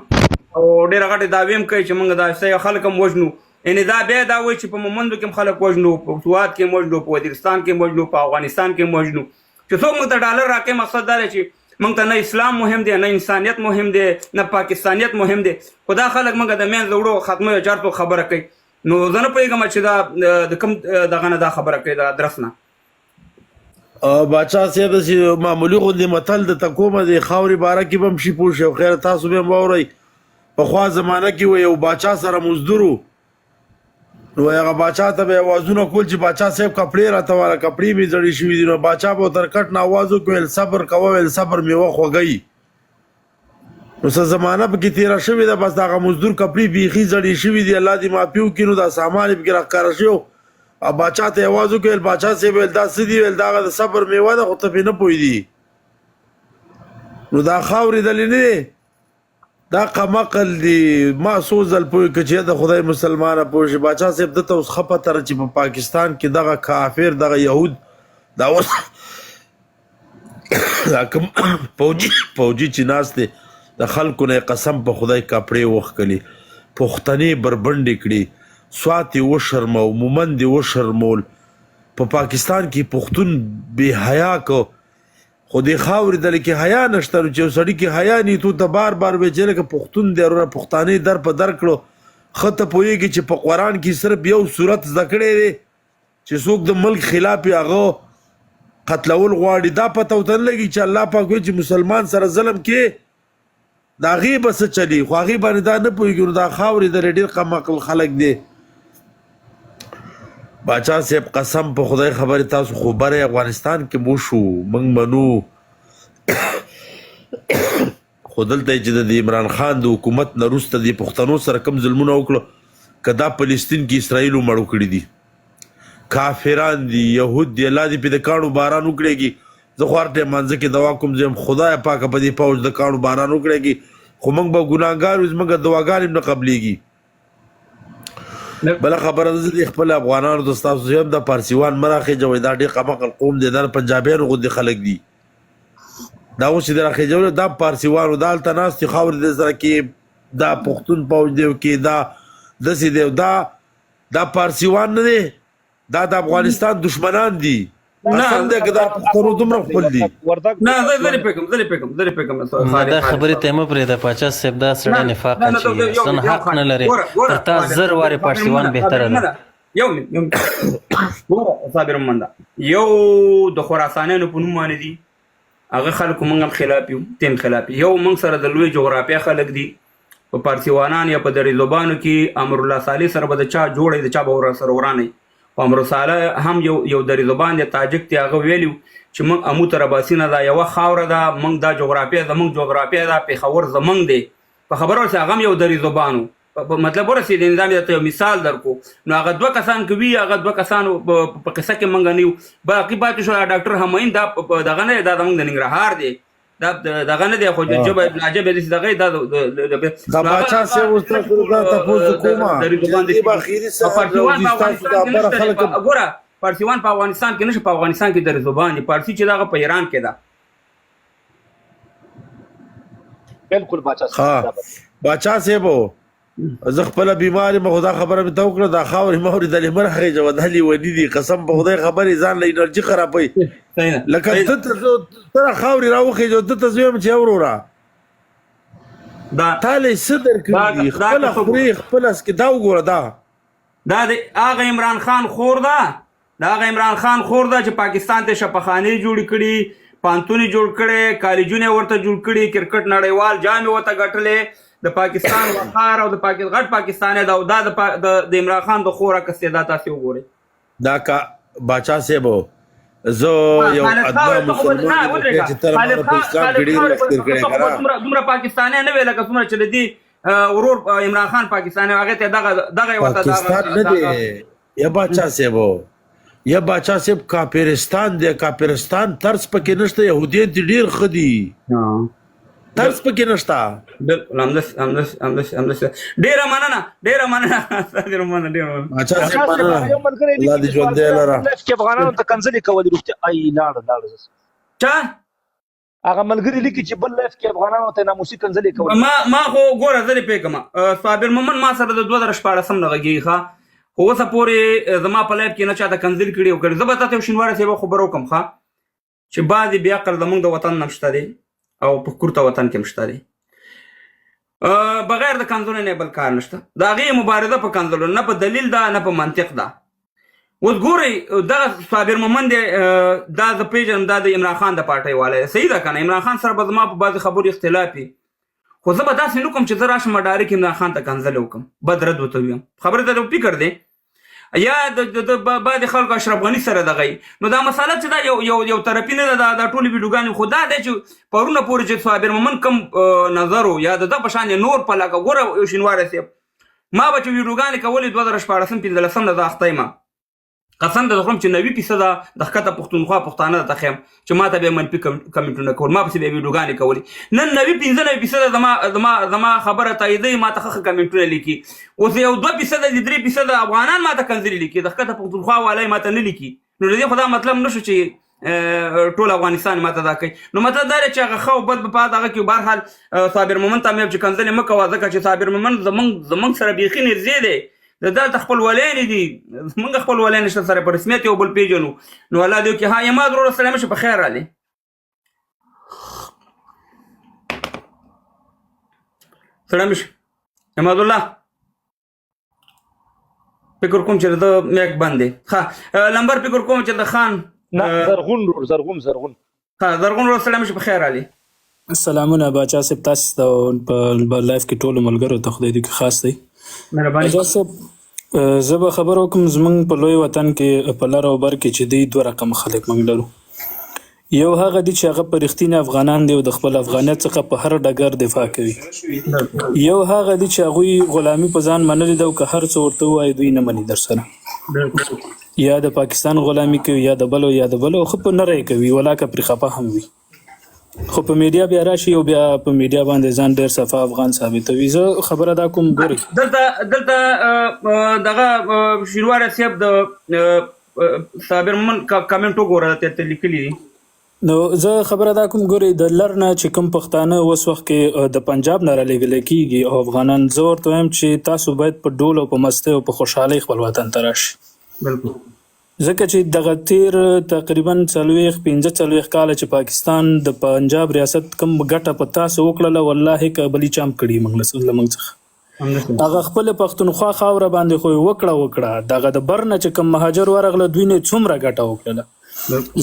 او ډېره غټې دعوې هم کوي چې موږ دا څه خلک هم وژنو. یعنې دا بیا دا وایي چې په مومندو کې هم خلک وژنو، په سوات کې هم وژنو، په وزیرستان کې هم وژنو، په افغانستان کې هم وژنو. چې څوک موږ ته ډالر راکوي، مقصد دا دی چې موږ ته نه اسلام مهم دی، نه انسانیت مهم دی، نه پاکستانیت مهم دی. خو دا خلک موږ د منځه وړو ختمو چارتو خبره کوي. نو زه نه پوهېږم چې دا د کوم دغه نه دا خبره کوي، د ادرس نه. باچا صاحب چې معمولي غوندې متل د تکومه د خاورې باره کې به هم شي پوه شي. او خیر تاسو به هم واورئ پخوا زمانه کې و یو باچا سره مزدور و، نو هغه باچا ته به اوازونه کول چې باچا صاحب کپړې راته واره، کپړې مې زړې شوي دي. نو باچا به تر کټ نه اواز وکړي ویل صبر کوه، ویل صبر میوه خوږوي. نو څه زمانه پکې تېره شوې ده، بس د هغه مزدور کپړې بیخي زړې شوي دي، الله دې معافي وکړي. نو دا سامان یې پکې راښکاره شوی او باچا ته اواز وکړي باچا صاحب ویل دا څه دي، ویل دا هغه د صبر میوه ده، خو ته پرې نه پوهېدي. نو دا خاورې دلې نه دی، دا قمقل دی. ما څو ځل پوه که چې د خدای مسلمانه پوه شي. باچا صاحب دته اوس ښه پته ده چې په پاکستان کې دغه کافر، دغه یهود، دا اوس دا کوم فوجي چې ناست دی د خلکو نه قسم په خدای کپړې وښکلي، پښتنې بربنډې کړي، سوات یې وشرمو، مومند یې وشرمول. په پاکستان کې پښتون بې حیا کو، خو دې خاورې دلې کې حیا نشته. نو چې یو سړي کې حیا نی تو ته بار بار وایي چې لکه پښتون دی وروره پښتانې در په در کړو. ښه ته پوهېږي چې په قرآن کې صرف یو صورت زده کړی دی چې څوک د ملک خلاف یې هغه قتلول غواړي. دا پته ورته نه لګي چې الله پاک وایي چې مسلمان سره ظلم کې د هغې به څه چلي، خو هغې باندې دا نه پوهېږي. نو دا خاورې دلې ډېر قمقل خلک دی. باچا صاحب قسم په خدای خبرې تاسو خو بری افغانستان کې مو شو، موږ منو. خو دلته چې د عمران خان د حکومت نه وروسته د پښتنو سره کوم ظلمونه وکړو، که دا فلسطین کې اسرائیلو مړو کړي دي، کافران دي، یهود دي، الله دې پې د کاڼو باران وکړېږي. زه خو هر ټایم مانځه کې دعا کوم زه یم خدایه پاکه په دې پوځ د کاڼو باران وکړېږي، خو موږ به ګناهګار یو، زموږ دعاګانې هم نه قبلېږي. بله خبره ده، زه د خپل افغانانو ته ستاسو یم د پارسیوان مه راخېجوئ، دا ډېر قمقل قوم دی، دا پنجابیانو غوندې خلک دي. دا اوس چې د راخېجولو دا پارسیوانو دا هلته ناست دي، خاورې د سره کې دا پښتون پوځ دی کې دا داسې دی، دا پارسیوان نه دی، دا د افغانستان دشمنان دي. قسم دی که دا پښتنو دومره خپل دي. نه زه لرې پېږم دا خبرې ته یې مه پرېږده باچا صاحب، دا سړی نفاق اچوي، اصلا حق نه لري. تر تا 1000 وارې پارسیوان بهتره ده. یو صابر مومند یو د خراسانیانو په نوم باندې دي، هغه خلکو موږ هم خلاف یو، تیم خلاف یو. موږ سره د لوی جغرافیه خلک دي، په پارسیوانان یا په دري زبانو کې امرالله صالح سره به د چا جوړی، د چا به سره ورانئ. په امرالله هم یو دري زبان دی، تاجک دی، هغه ویلي چې موږ امو ته رباسي نه ده، یوه خاوره ده، موږ دا جغرافیه زموږ جغرافیه ده، پېښور زموږ دی. په خبره ورسې هغه هم یو دري زبان و. مطلب ورسېد نظام یې ته یو مثال درکو. نو هغه 2 کسان که وي، هغه 2 کسانو په قصه کې موږ نه یو. باقي پاتې شو ډاکټر همایون، دا دغه نه دی، دا زموږ د ننګرهار دی، دا دغه نه دی، خو ژبه ناجبه داسې دغه دا باچا صاحب اوس تاسو دا تپوس کومه چې به اخري سره ګوره پارسیوان په افغانستان کې نشي، په افغانستان کې دري زبان دي، پارسي چې دغه په ایران کې ده. بالکل باچا صاحب. باچا صاحب زه خپله بیمار یم، خو دا خبره مې ته وکړه، دا خاورې مورې دلې مه راخېجوه، دا لیوني دي، قسم په خدای خبرې ځان له انرژي خرابوي. لکه ته ته خاورې راوخېجو، ته ته زه یم چې وروره تا له یې څه درکړي دي، خپله خورې خپله کې دا وګوره، دا دا د هغه عمران خان خور ده چې پاکستان ته شفاخانې جوړې کړي، پانتونې جوړ کړي، کالجونه ورته جوړ کړي، کرکټ نړیوال جامې ورته ګټلې، د پاکستان وقار او د غټ پاکستان دا د عمران خان د خوره کسې دا تاسې وګورئ. دا کا باچا صاحب زه یو ادنا مسلمان چې تر ما په اسلام کې ډېر وخت تېر کړی کنه، دومره پاکستاني نه وی لکه څومره چې د دې ورور عمران خان پاکستاني هغه ته دغه ورته پاکستان نه دی یا باچا صاحب کافرستان دی، کافرستان ترس پکې نشته، يهوديان دي ډېر ښه دي، ترس پکې نشته. بالکل همداسې ډېره مننه باچا صاحب مننه، الله دې ژوندی لره. کې افغانانو ته کنځلې کولې روغتیا ای لاړه چا هغه ملګري لیکي چې بل لایف کې افغانانو ته ناموسي کنځلې کولې. ما خو ګوره زه دې پوهېږم صابر مومن ما سره د 2014 نه غږېږي ښه، خو اوسه پورې زما په لایف کې نه چاته کنځل کړي او کړي. زه به تاته یو شینواره صاحب خبر وکړم ښه چې بعضې بې عقل زموږ د وطن نه شته دی او په کورته وطن کې هم شته دی، بغیر د کنځلو نه بل کار نشته. د هغې مبارزه په کنځلو نه په دلیل ده نه په منطق ده. اوس ګورئ دغه صابر مومن دی دا زه پېژنم دا د عمران خان د پارټۍ والی دی، صحیح ده که نه؟ عمران خان سره به زما په بعضې خبرو اختلاف وي، خو زه به داسې نه کوم چې زه راشم ډایرکټ عمران خان ته کنځلې وکړم، بد رد ورته ویم. خبرې ته د فکر دی یا د بعضې خلکو اشرف غني سره دغه نو دا مسله چې دا یو طرفي نه ده، دا ټولې ویډیوګانې، خو دا دی چې پرونه پورې چې صابر مومن کم نظر و یا د ده په شان نور په لکه ګوره یو شینواری صاحب ما به چې ویډیوګانې کولې 2014 15 نه زه اخته یم، قسم درته خورم چې 90% د ښکته پښتونخوا پښتانه درته ښیم چې ما ته به یې منفي کمنټونه کول، ما پسې به یې ویډیوګانې کولې. نن 95% زما خبره تاییدوي، ما ته ښه کمنټونه لیکي. اوس یو 2% دي 3% افغانان ما ته کنځلې لیکي، د ښکته پښتونخوا والی ما ته نه لیکي. نو د دې خو دا مطلب نه شو چې ټول افغانستان ما ته دا کوي. نو مطلب دا دی چې هغه ښه او بد به په هغه کې بهرحال صابر مومن ته مې چې کنځلې مه کوه، ځکه چې صابر مومن زموږ سره بیخي نږدې دی، دلته خپل ولین دي، موږ خپل ولین نشته سره په رسمیت یو بل پیژنو. نو الله دې وکړي. ها یماد وروره سلام شه په خیر رالی سلام شه یماد الله فکر کوم چې د میک باندې ها نمبر فکر کوم چې د خان زرغون ها زرغون وروره سلام شه په خیر رالی. سلامونه باچا صاحب، تاسو ته په لایف کې ټولو ملګرو ته خدای دې خاص دی. باچا صاحب زه به خبر وکړم زموږ په لوی وطن کې په لر او بر کې چې دی دوه رقم خلک موږ لرو. یو هغه دي چې هغه په رښتینې افغانان دي او د خپل افغانیت څخه په هر ډګر دفاع کوي. یو هغه دي چې هغوی غلامي په ځان منلې ده او که هر څه ورته ووایي دوی نه مني در سره، یا د پاکستان غلامي کوي یا د بلو خو په نری کوي ولا که پرې خفه هم وي، خو په میډیا بیا راشي او بیا په میډیا باندې ځان ډېر صفا افغان ثابتوي. زه خبره دا کوم ګورئ دلته دغه شینواری صاحب د صابر مومن کمنټ وګوره ته لیکلي دي. نو زه خبره دا کوم ګورئ د لر نه چې کوم پښتانه اوس وخت کې د پنجاب نه رالیږلی کېږي او افغانان، زه ورته وایم چې تاسو باید په ډول او په مستۍ او په خوشحالۍ خپل وطن ته راشي. بالکل ځکه چې دغه تیر تقریبا 45 کاله چې پاکستان د پنجاب ریاست کوم ګټه په تاسو وکړله، والله که بلي چام کړي موږ څخه هغه خپل پښتونخوا خاوره باندې خو وکړه دغه د بر نه چې کوم مهاجر ورغله دوی نه څومره ګټه وکړله.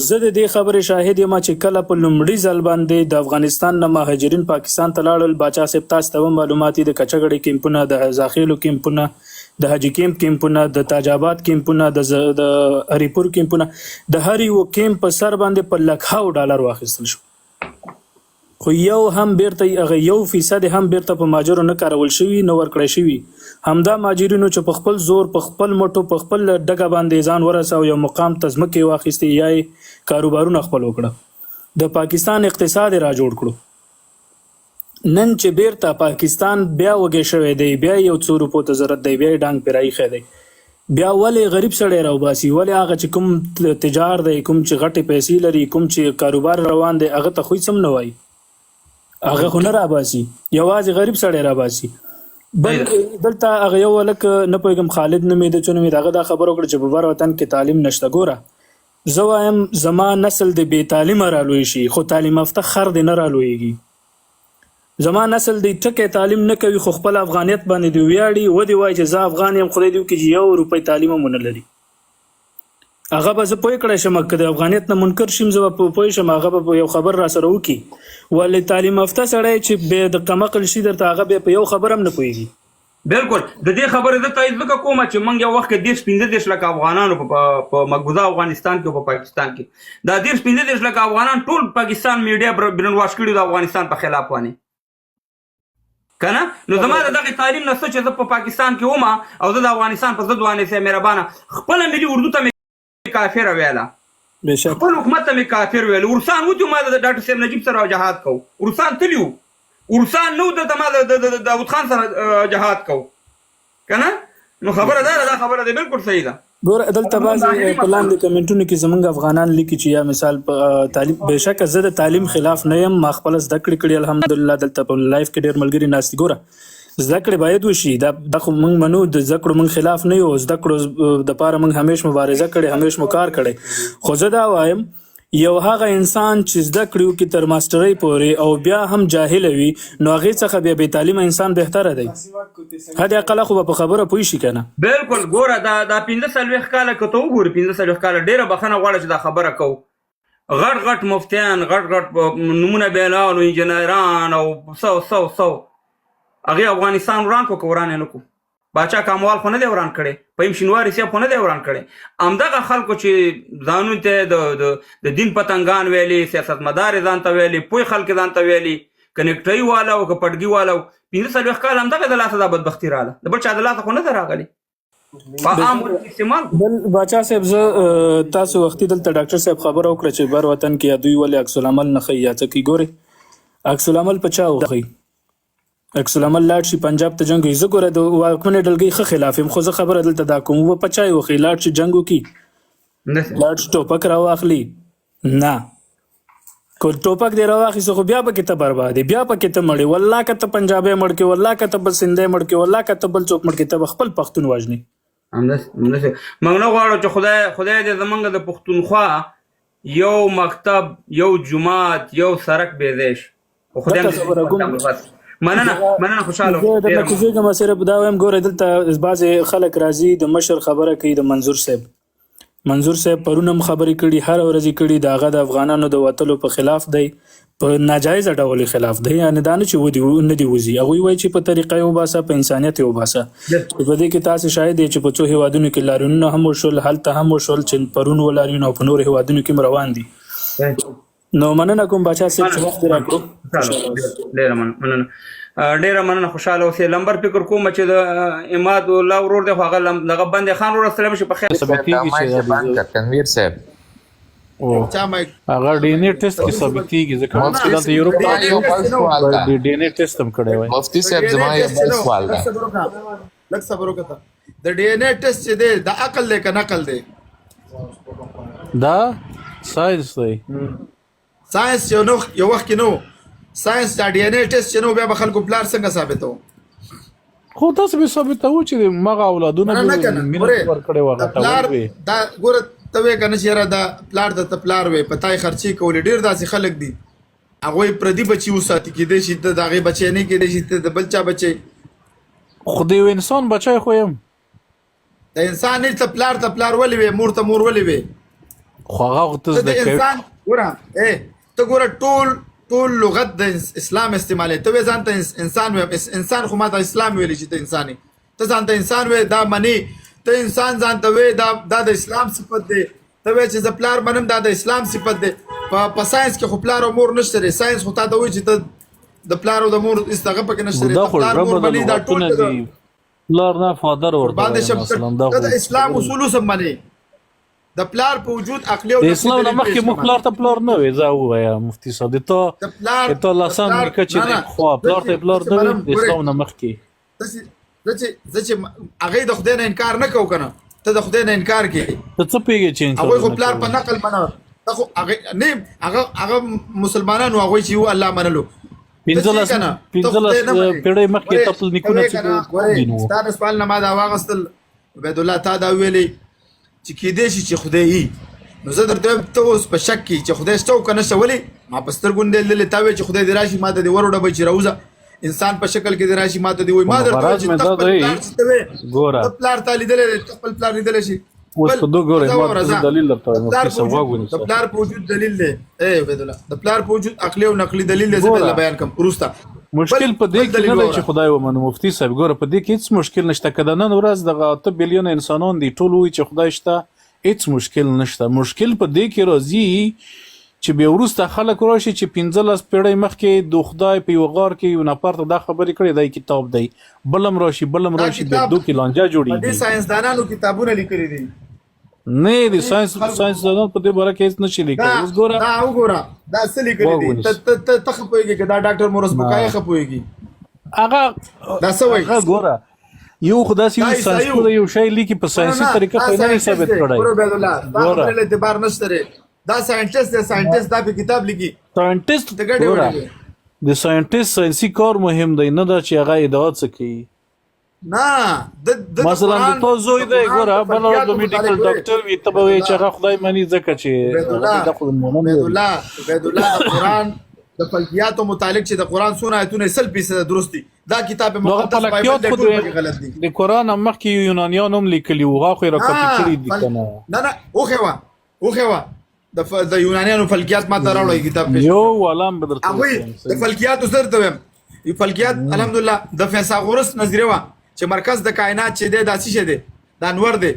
زه د دې خبرې شاهد یم چې کله په لومړي ځل باندې د افغانستان نه مهاجرین پاکستان ته لاړل، باچا صاحب تاسو ته معلومات دي د کچغړې کیمپونه، د زاخیلو کیمپونه، د حاجی کیمپونه، د تاج آباد کیمپونه، د هریپور کیمپونه، د هر یو کیمپ په سر باندې په لکهاو ډالر واخیستل شو، خو یو هم بیرته هغه 1% هم بیرته په ماجرو نه کارول شوي نه ورکړی شوي. همدا ماجرینو چې په خپل زور په خپل مټو په خپل ډګه باندې ځان ورساو یو مقام ته ځمکې واخیستې یا یې کاروبارونه خپل وکړه، د پاکستان اقتصاد را جوړ کړو. نن چې بیرته پاکستان بیا وږی شوی دی، بیا یو څو روپو ته ضرورت دی، بیا یې ډانګ پرې ایښی دی، بیا ولې غریب سړی راوباسي؟ ولې هغه چې کوم تجار دی، کوم چې غټې پیسې لري، کوم چې کاروبار روان دی، هغه ته خو هېڅ هم نه وایي، هغه خو نه راباسي، یوازې غریب سړی راباسي. بل دلته هغه یو هلک نه پوهېږم خالد نومېده څه نومېده، هغه دا خبره وکړه چې په بر وطن کې تعلیم نشته. ګوره زه وایم زما نسل د بې تعلیمه رالوی شي خو تعلیم یافته خر دې نه رالویږي. زما نسل دی ټکي تعلیم نه کوي خو خپل افغانیت باندې دی ویاړي و دی وایي چې زه افغان یم خدای دې وکړي چې 1 روپۍ تعلیم هم ونه لري هغه به زه پوه کړی شم که د افغانیت نه منکر شم زه به پوه شم هغه به یو خبر را سره وکړي ولې تعلیم یافته سړی چې بې د کمعقل شي درته هغه بیا په یو خبر هم نه پوهېږي بالکل د دې خبرې زه تایید ځکه کوم چې موږ یو وخت کې 15 لکه افغانانو په مقبوضه افغانستان کې او په پاکستان کې دا 15 لکه افغانان ټول پاکستان میډیا برنواش کړي د افغانستان په خلاف باندې کنه نو زما دغه تعلیم نه څه چې زه په پاکستان کې وم او زه د افغانستان په ضد باندې سه مهربانه خپل ملي اردو ته کافر ویلا خپل حکومت ته کافر ویل ورسان وته ما د ډاکټر صاحب نجیب سره جهاد کو ورسان تلیو ورسان نو د داوود خان سره جهاد کو کنه نو خبره دا خبره ده بالکل صحیح ده ګور دلته بعضې په لاندې کمنټونو کې زمونږ افغانان لیکي چې یا مثال په تعلیم بېشکه زه د تعلیم خلاف نه یم ما خپله زده کړې کړي الحمدلله دلته په لایف کې ډېر ملګري ناست دي ګوره زده کړې باید وشي دا خو موږ منو د زده کړو موږ خلاف نه یو زده کړو دپاره موږ همیش مبارزه کړې همیش مو کار کړی خو زه دا وایم یو هغه انسان چې زده کړي وکړي تر ماسټرۍ پورې او بیا هم جاهله وي نو هغې څخه بیا بې تعلیمه انسان بهتره دی حد اقله خو به په خبره پوه شي که نه بالکل ګوره دا 15 کاله که ته وګورې 15 کاله ډېره بخښنه غواړه چې دا خبره کوو غټ مفتیان غټ نمونه بیلان او انجینران او سو هغې افغانستان وران کړو که وران یې نه کړو باچا کاموال خو نه دی وران کړی پیم شینواري صاحب خو نه دی وران کړی همدغه خلکو چې ځانونو ته د دین پتنګان ویلي سیاستمدار یې ځان ته ویلي پوه خلک یې ځان ته ویلي که نکټۍ والا او که پټګي والا 15 کال همدغه د لاسه دا بدبختي راغله د بل چا د لاسه خو نه ده راغلې په عام استعمال بل باچا صاحب زه تاسو وختي دلته ډاکټر صاحب خبره وکړه چې بر وطن کې یا دوی ولې عکس العمل نه ښیي یا څه کوي ګورې عکس العمل په چا وښیي عکس العمل لاړ شي پنجاب ته جنګ وي زه ګوره د واکمنې ډلګۍ ښه خلاف یم خو زه خبره دلته دا کوم و په چا یې وښیي لاړ شي جنګ وکړي لاړ شي ټوپک راواخلي نه که ټوپک دې راواخیستو خو بیا پکې ته بربادې بیا پکې ته مړې والله که ته پنجابی مړ کړې والله که ته بل سندی مړ کړې والله که ته بل څوک مړ کړې ته به خپل پښتون وژنې موږ نه غواړو چې خدای دې زموږ د پښتونخوا یو مکتب یو جومات یو سړک بې ځای شي مننه خوشاله درنه کوزیږم صرف دا وایم ګوره دلته بعضې خلک راځي د مشر خبره کوي د منظور صاحب پرون هم خبرې کړي هر ورځ یې کړي د هغه د افغانانو د وتلو په خلاف دی په ناجایزه ډول خلاف دی یعنې دا نه چې نه دي وځي هغوی وایي چې په طریقه یې وباسه په انسانیت یې وباسه په دې کې تاسې شاید یې چې په څو هیوادونو کې لاریونونه هم وشول هلته هم وشول چې پرون ولاریون او په نورو هیوادونو کې هم روان دي نو مننه کوم باچا صاحب چې وخت راکړو ډېره مننه خوشحاله اوسې لمبر فکر کوم چې د اماد الله ورور دی خو هغه دغه بند خان ورور سره شي په خیر تنویر صاحب هغه ډي ان اي ټیسټ کې ثابتېږي ځکه چې دلته یورپ کې ډي ان اي ټیسټ هم کړی وای مفتي صاحب زما یو بل سوال ده لږ صبر وکړه د ډي ان اي ټیسټ چې دی د عقل دی که نقل دی دا ساينس دی ساينس یو وخت کې نو ساينس دا ډي ان اي ټیسټ چې نو بیا به خلکو پلار څنګه ثابتو خو تاسو به ثابتو چې مغه اولادونه مینه ورکړې وغه دا ګوره ته وې کنه چې را دا پلار د پلار وې پتاي خرچي کول ډیر داسې خلک دي هغه پردي بچي وساتي کې دي چې دغه بچي نه کې دي چې د بلچا بچي خو دی انسان بچای خو يم د انسان نه ته پلار ولې وې مور ته مور ولې وې خو هغه ته د انسان ګوره ته ګوره ټول لغت د اسلام استعمالي ته ځان ته انسان خو ماته اسلام ویل چې ته انساني ته ځان ته انسان وې دا منی ته انسان ځان ته وې دا د اسلام صفت دی ته وې چې ز پلار منم دا د اسلام صفت دی په ساينس کې خو پلار او مور نشته ساينس خو تا ته وې چې ته د پلار او د مور استغه پکې نشته پلار مور باندې دا ټول پلار نه فادر ورته مثلا دا اسلام اصول سم باندې د پلار په وجود عقلی او اسلام نه مخکې مو پلار ته پلار نه وې زه وایا مفتي صاحب ته لاسان کې خو پلار ته پلار نه وې اسلام نه مخکې زه چې هغه د خدای نه انکار نه کوو کنه ته د خدای نه انکار کوي ته څه پیږي چې هغه خو پلار په نقل منه خو هغه مسلمانانو هغه چې یو الله منلو 15 پیړۍ مخکې خپل نیکونه چې ستاسو سوال نه ما دا واغستل عبد الله تا دا ویلي چې کې دې چې خدای نو زه درته اوس په شک کې چې خدای شته او کنه شولې ما په سترګو نه لیدلې تا وې چې خدای دې راشي ماته دې وروډه به چې راوځه انسان په شکل کې دې راشي ماته دې وای ما درته چې خپل ګوره پلار ته لیدلې خپل پلار لیدلې شي اوس په دوه ګوره ما دلیل درته مفتي صاحب واغونی د پلار په وجود دلیل دی عبید الله د پلار په وجود عقلي او نقلي دلیل دی زه بیان کوم وروسته مشکل په دې کې نه دی چې خدای ومنو مفتي صاحب ګوره په دې کې هیڅ مشکل نشته که د نن ورځ دغه 8 بلیون انسانان دي ټول وایي چې خدای شته هیڅ مشکل نشته مشکل په دې کې راځي چې بیا وروسته خلک راشي چې 15 پیړۍ مخکې د خدای په یو غار کې یو نفر ته دا خبرې کړې دی کتاب دی بلم راشي بیا دوه کې لانجه جوړېږي د ساينسدانانو کتابونه لیکلي دي نه دي ساينسدانان په دې باره کې هیڅ نشي لیکلی اوس ګوره دا وګوره دا څه لیکلي دي ته خپويږي که دا ډاکټر مورس بکای خپويږي هغه دا څه وایي ګوره یو خدای یو ساينس یو شی لیکي په ساينسي طریقه په نه ثابت کړی عبید الله دا په اعتبار نشته دا ساينټیست دا په کتاب لیکي ساينټیست ګوره د ساينټیست ساينسي کار مهم دی نه دا چې هغه ادعا څه کوي نه مثلا د تو زوی دی ګوره بل د میډیکل ډاکټر وي ته به وایي چې هغه خدای مني ځکه چې عبید الله د قرآن د فلکیاتو متعلق چې د قرآن څونه آیتونه 100% درست دي دا کتاب مقدس بایبل د ټول غلط دي د قرآن مخکې یونانیان هم لیکلي وو هغه را کاپي کړي دي کنه نه اوخوا د یونانیانو فلکیات ما ته راوړی کتاب یو علام بدرته هغه د فلکیاتو سره ته ویم فلکیات الحمدلله د فیثاغورس نظریه وا چې مرکز د کائنات چې دی دا څه شي دی دا نور دی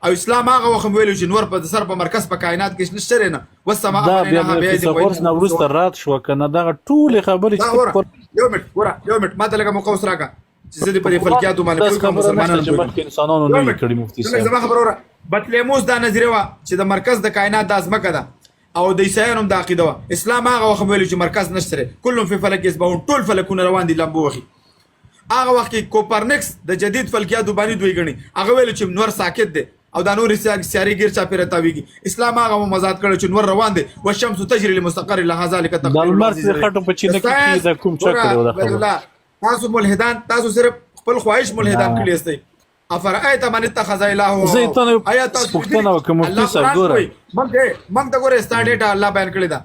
او اسلام هغه وخت ویلو چې نور په سر په مرکز په کائنات کې نشته نه والسماء بنيناها بأيد قوارض نورست رات شو کنه دا ټول خبرې یو منټ ما ته لګه مقوس راکا چې زه دې په فلکیاتو باندې کوم مسلمانانو چې انسانانو نه کړی مفتي صاحب زما خبره بطلیموس دا نظریه وا چې د مرکز د کائنات د ازمکه ده او د عیسایانو د عقیده وا اسلام هغه وخت ویلو چې مرکز نشته کلهم فی فلک یسبحون ټول فلکونه روان دي لمبو وخی هغه وخت کې کوپرنیکس د جدید فلکیاتو باندې دوی غني هغه ویلو چې نور ساکت دی او دا نور سیاري غیر چا پیره تاویږي اسلام هغه مزاد کړ چې نور روان دي والشمس تجري لمستقر لها ذلك تقدير المرء خټو په چینه کې دا کوم چا کړو دا تاسو ملحدان تاسو صرف خپل خواهش ملحدان کړی استئ افرایت من اتخذ الهه زیتونه پښتنه وکم مفتي صاحب ګوره موږ ته ګوره ستا ډیټا الله بیان کړی دا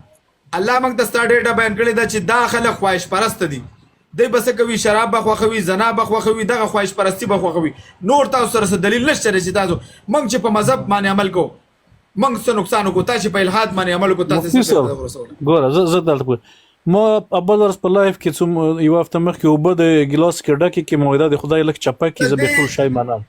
الله موږ ته ستا ډیټا بیان کړی دا چې داخله خواهش پرست دي دی بس کوي شراب بخوخوي زنا بخوخوي دغه خواهش پرستی بخوخوي نور تاسو سره دلیل نشته چې تاسو موږ چې په مذهب باندې عمل کو موږ څه نقصان کو تاسو په الہاد باندې عمل کو تاسو ګوره زه دلته ما اول ورځ په لایف کې څوم یو هفته مخکې اوبه د ګلاس کې ډکې کې موعده د خدای لک چپه کې زه به ټول شی منم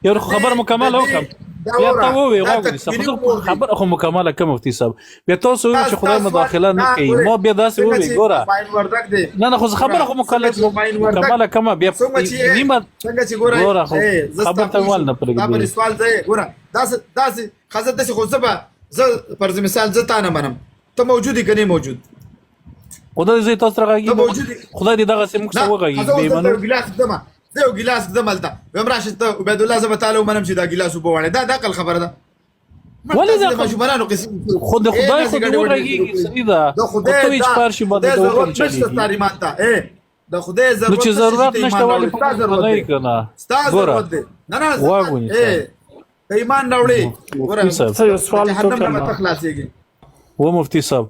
یو خبر مکمل وکم بیا ته وې راغلی خبر خو مکمل کوم مفتي صاحب بیا تاسو چې خدای مداخله نه کوي ما بیا داسې وې ګوره نه خو خبر خو مکمل کوم بیا نیمه څنګه چې ګوره خبر ته ول نه پرګي دا سوال دی ګوره داسې خزه داسې خو زه پر مثال زه تا نه منم ته موجودی کني موجود خدای زه تاسو راغی خدای دې دغه سم څه وغږی به منو ګلاس دمه زه یو ګلاس دملته ویم راشه ته عبید الله زه تعالی منم چې دا ګلاس وبوانه دا عقل خبره ده ولې دا مجبورانو قسم خود خدای خو وغږی سیده د خدای ته هیڅ پارشي باندې د ضرورت نشته تعلیمات ته د خدای ضرورت نشته ولی نه کنه ضرورت دی نه واغونی ایمان راوړي ګوره یو سوال ته و مفتي صاحب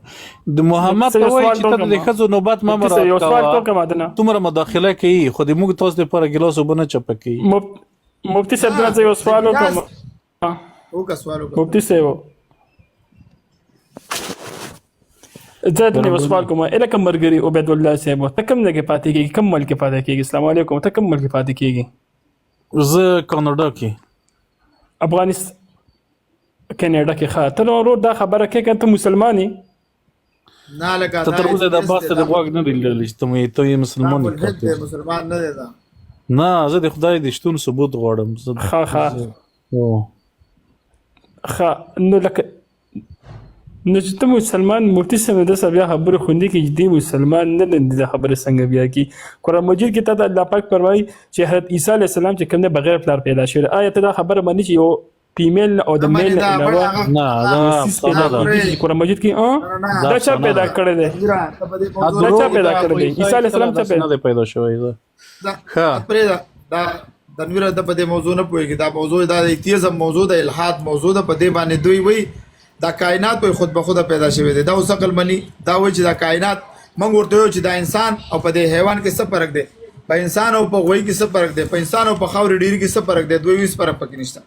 د محمد په وایي چې ته د خزو نوبت ما مرا یو سوال تو کوم دنه تمره مداخله کوي خو د موږ تاسو لپاره ګلاس وبنه چپکی مفتي صاحب دا یو سوال کوم او کا سوال مفتي صاحب زه د یو سوال کوم اله کوم مرګري عبید الله صاحب ته کوم نه کې پاتې کیږي کوم ملک پاتې کیږي السلام علیکم ته کوم ملک پاتې کیږي زه کاناډا کې افغانستان کینیډا کې ښه ته نو دا خبره کې که ته مسلمانی نه لکه ته تر اوسه د باسته د غوږ نه لري چې ته مسلمان نه مسلمان نه دی دا نه زه د خدای د شتون ثبوت غواړم ښه نو لکه نو چې ته مسلمان مفتي صاحب د بیا خبرې خوندي کې دې مسلمان نه د خبرې څنګه بیا کې قرآن مجید کې ته الله پاک فرمایي چې حضرت عیسی علیه السلام چې کوم نه بغیر پلار پیدا شوی آیا ته دا خبره مانی چې یو فیمیل او د میل نه علاوه نه قرآن مجید کې دا چا پیدا کړی دی دا چا پیدا کړی دی عیسی علیه السلام چا پیدا شوی دی دا د نور د په دې موضوع نه پوهیږي دا موضوع د ایتیزم موضوع د الحاد موضوع د په دې باندې دوی وی دا کائنات وي خود به خود پیدا شوی دی دا اوس عقل مني دا وایي چې دا کائنات موږ ورته وایو چې دا انسان او په دې حیوان کې څه فرق دی په انسان او په غوی کې څه فرق دی په انسان او په خاورې ډیری کې څه فرق دی دوی هیڅ فرق پکې نشته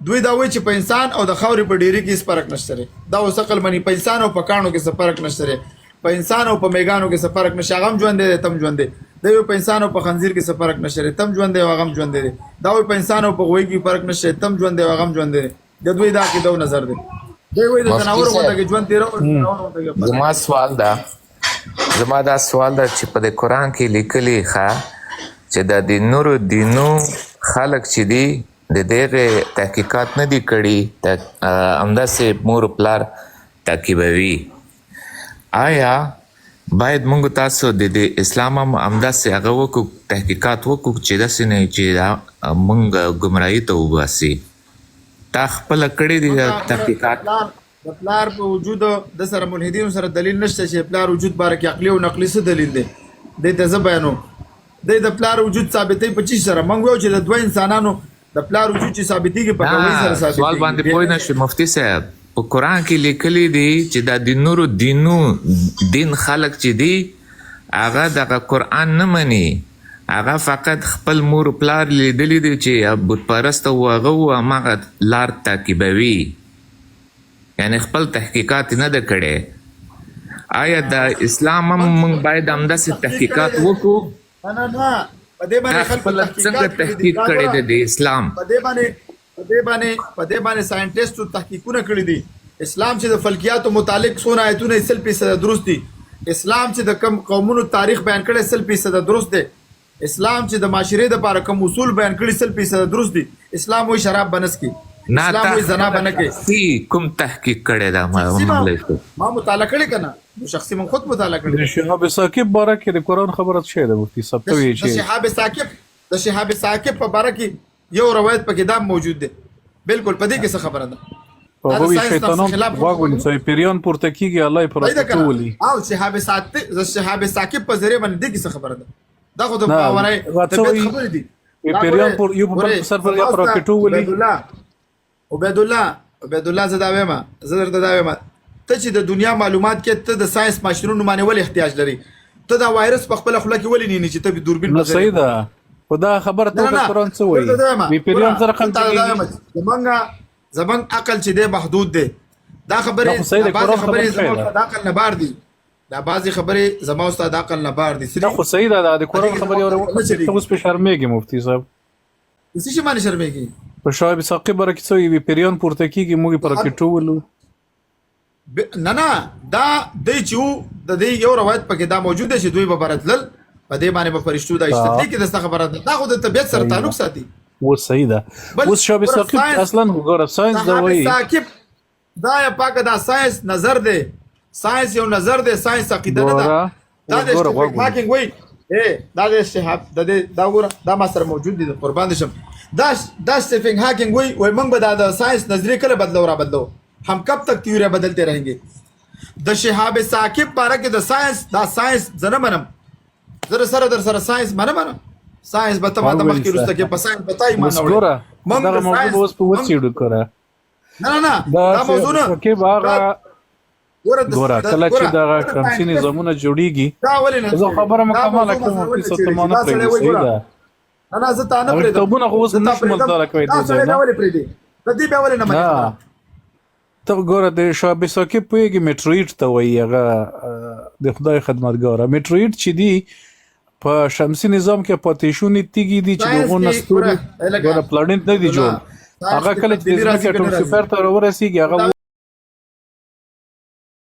دوی دا وایي چې په انسان او د خاورې په ډیری کې هیڅ فرق نشته دا اوس عقل مني په انسان او په کاڼو کې څه فرق نشته په انسان او په میګانو کې څه فرق نشته هغه هم ژوند دی تم ژوند دی دوی په انسان او په خنزیر کې څه فرق نشته تم ژوند دی هغه هم ژوند دی دا وایي په انسان او په غوی کې فرق نشته تم ژوند دی هغه هم ژوند دی د دوی دا کې دو نظر دی زما سوال دا چې په قرآن کې لیکلي چې د نورو دینو خلک چې دي د دې تحقیقات نه دي کړي همداسې مور پلار تعقیبوي آیا باید موږ تاسو د اسلام هم همداسې هغه وکړو تحقیقات وکړو چې داسې نه چې موږ ګمراهي ته وباسي تا خپله کړې دي تحقیقات د پلار په وجود د سره ملحدینو سره دلیل نشته چې پلار وجود باره کې عقلي او نقلي څه دلیل دی دې ته زه بیانوم د پلار وجود ثابتوي په چی سره موږ وایو چې د دوه انسانانو د پلار وجود چې ثابتېږي په ګوي سره ثابتېږي سوال باندې پوه نه شو مفتي صاحب په قرآن کې لیکلي دي چې دا د نورو دین خلک چې دي هغه دغه قرآن نه مني هغه فقط خپل مور پلار لیدلی دی چې بت پرسته و هغه و هماغه لار تعقیبوي یعنی خپل تحقیقات نه ده کړی آیا د اسلام هم موږ باید همداسې تحقیقات وکړو نه په دې باندې خپل څنګه تحقیق کړی دی د اسلام په دې باندې ساينټیسټو تحقیقونه کړی دي اسلام چې د فلکیاتو متعلق څونه آیتونه 100% درست دي اسلام چې د کم قومونو تاریخ بیان کړی 100% درست دی اسلام چې د معاشرې د لپاره کوم اصول بیان کړي 100% درست دي اسلام وایي شراب بنس کی اسلام وایي زنا بنه کی کوم تحقیق کړی دا ما مطالعه کړی کنه نو شخصي من خود مطالعه کړی شهاب ثاقب باره کې د قرآن خبره شه ده مفتي صاحب ته وی چې د شهاب ثاقب په باره کې یو روایت پکې دا موجود دی بالکل په دې کې څه خبره ده په وی شیطانان واغونی چې پیریان پورته کیږي الله پر ټولي او شهاب ثاقب په ذریعہ باندې کې څه خبره ده دا خو د باورای طبيعت خبرې دي پیریان پر یو په سر پر یا پر کټو ولي عبید الله زدا وېما زدر دا وېما ته چې د دنیا معلومات کې ته د ساينس ماشینونو باندې ولې احتیاج لري ته دا وایرس په خپل خله کې ولې نه چې ته دوربین په صحیح ده خدا خبر ته قرآن څه وایي وی پیریان سره خم زمنګ عقل چې دی محدود دی دا خبره بعض خبره زموږ د عقل نه بار دي دا بعضی خبره زما استاد عقل نه بار دي دا خو صحیح ده د قرآن خبره اورو ته اوس په شرمېږي مفتي صاحب څه شي باندې شرمېږي په شهاب ثاقب باره کې څه وي پیریان پورته کیږي موږ پر کټو ولو نه دا د دې یو روایت پکې دا موجود دی چې دوی به برتلل په دې باندې به فرشتو دا اشتراک کې د خبره ده دا خو د طبيعت سره تعلق ساتي و صحیح ده اوس شهاب ثاقب اصلا وګوره ساينس دا وایي ثاقب دا پاک دا ساينس نظر دی ساينس یو نظر دی ساينس عقیده نه ده دا د هاکینګ وای دا د شهاب دا وګوره دا ما سره موجود دي قربان دي شم دا Stephen Hawking वही मंग बता साइंस नजरिए कल बदलो हम कब तक थ्योरी बदलते रहेंगे द शहाब साकिब पारा के द साइंस जरा मनम जरा सर साइंस मनम साइंस बता मत की रुस्ता के साइंस बताई मानोरा मंग da موضوع اوس په وڅېړو کړه نه دا موضوع نه کې باغ ګوره کله چې دا کمسي نظامونه جوړیږي زه خبره مکمله کوم چې ستمانه پرېږدي ده انا زه تا نه پرېږدم ته بونه خو اوس نشم مطالعه کوي دا نه ولې پرېږدي د دې بیا ولې نه مې ته ګوره د شهاب ثاقب پوهېږي میټرویډ ته وایي هغه د خدای خدمتګاره میټرویډ چې دي په شمسي نظام کې پاتې شوني تیږې دي چې دغو نه ستوري ګوره پلانټ نه دي جوړ هغه کله چې د ځمکې اټوم سفر ته راورسېږي هغه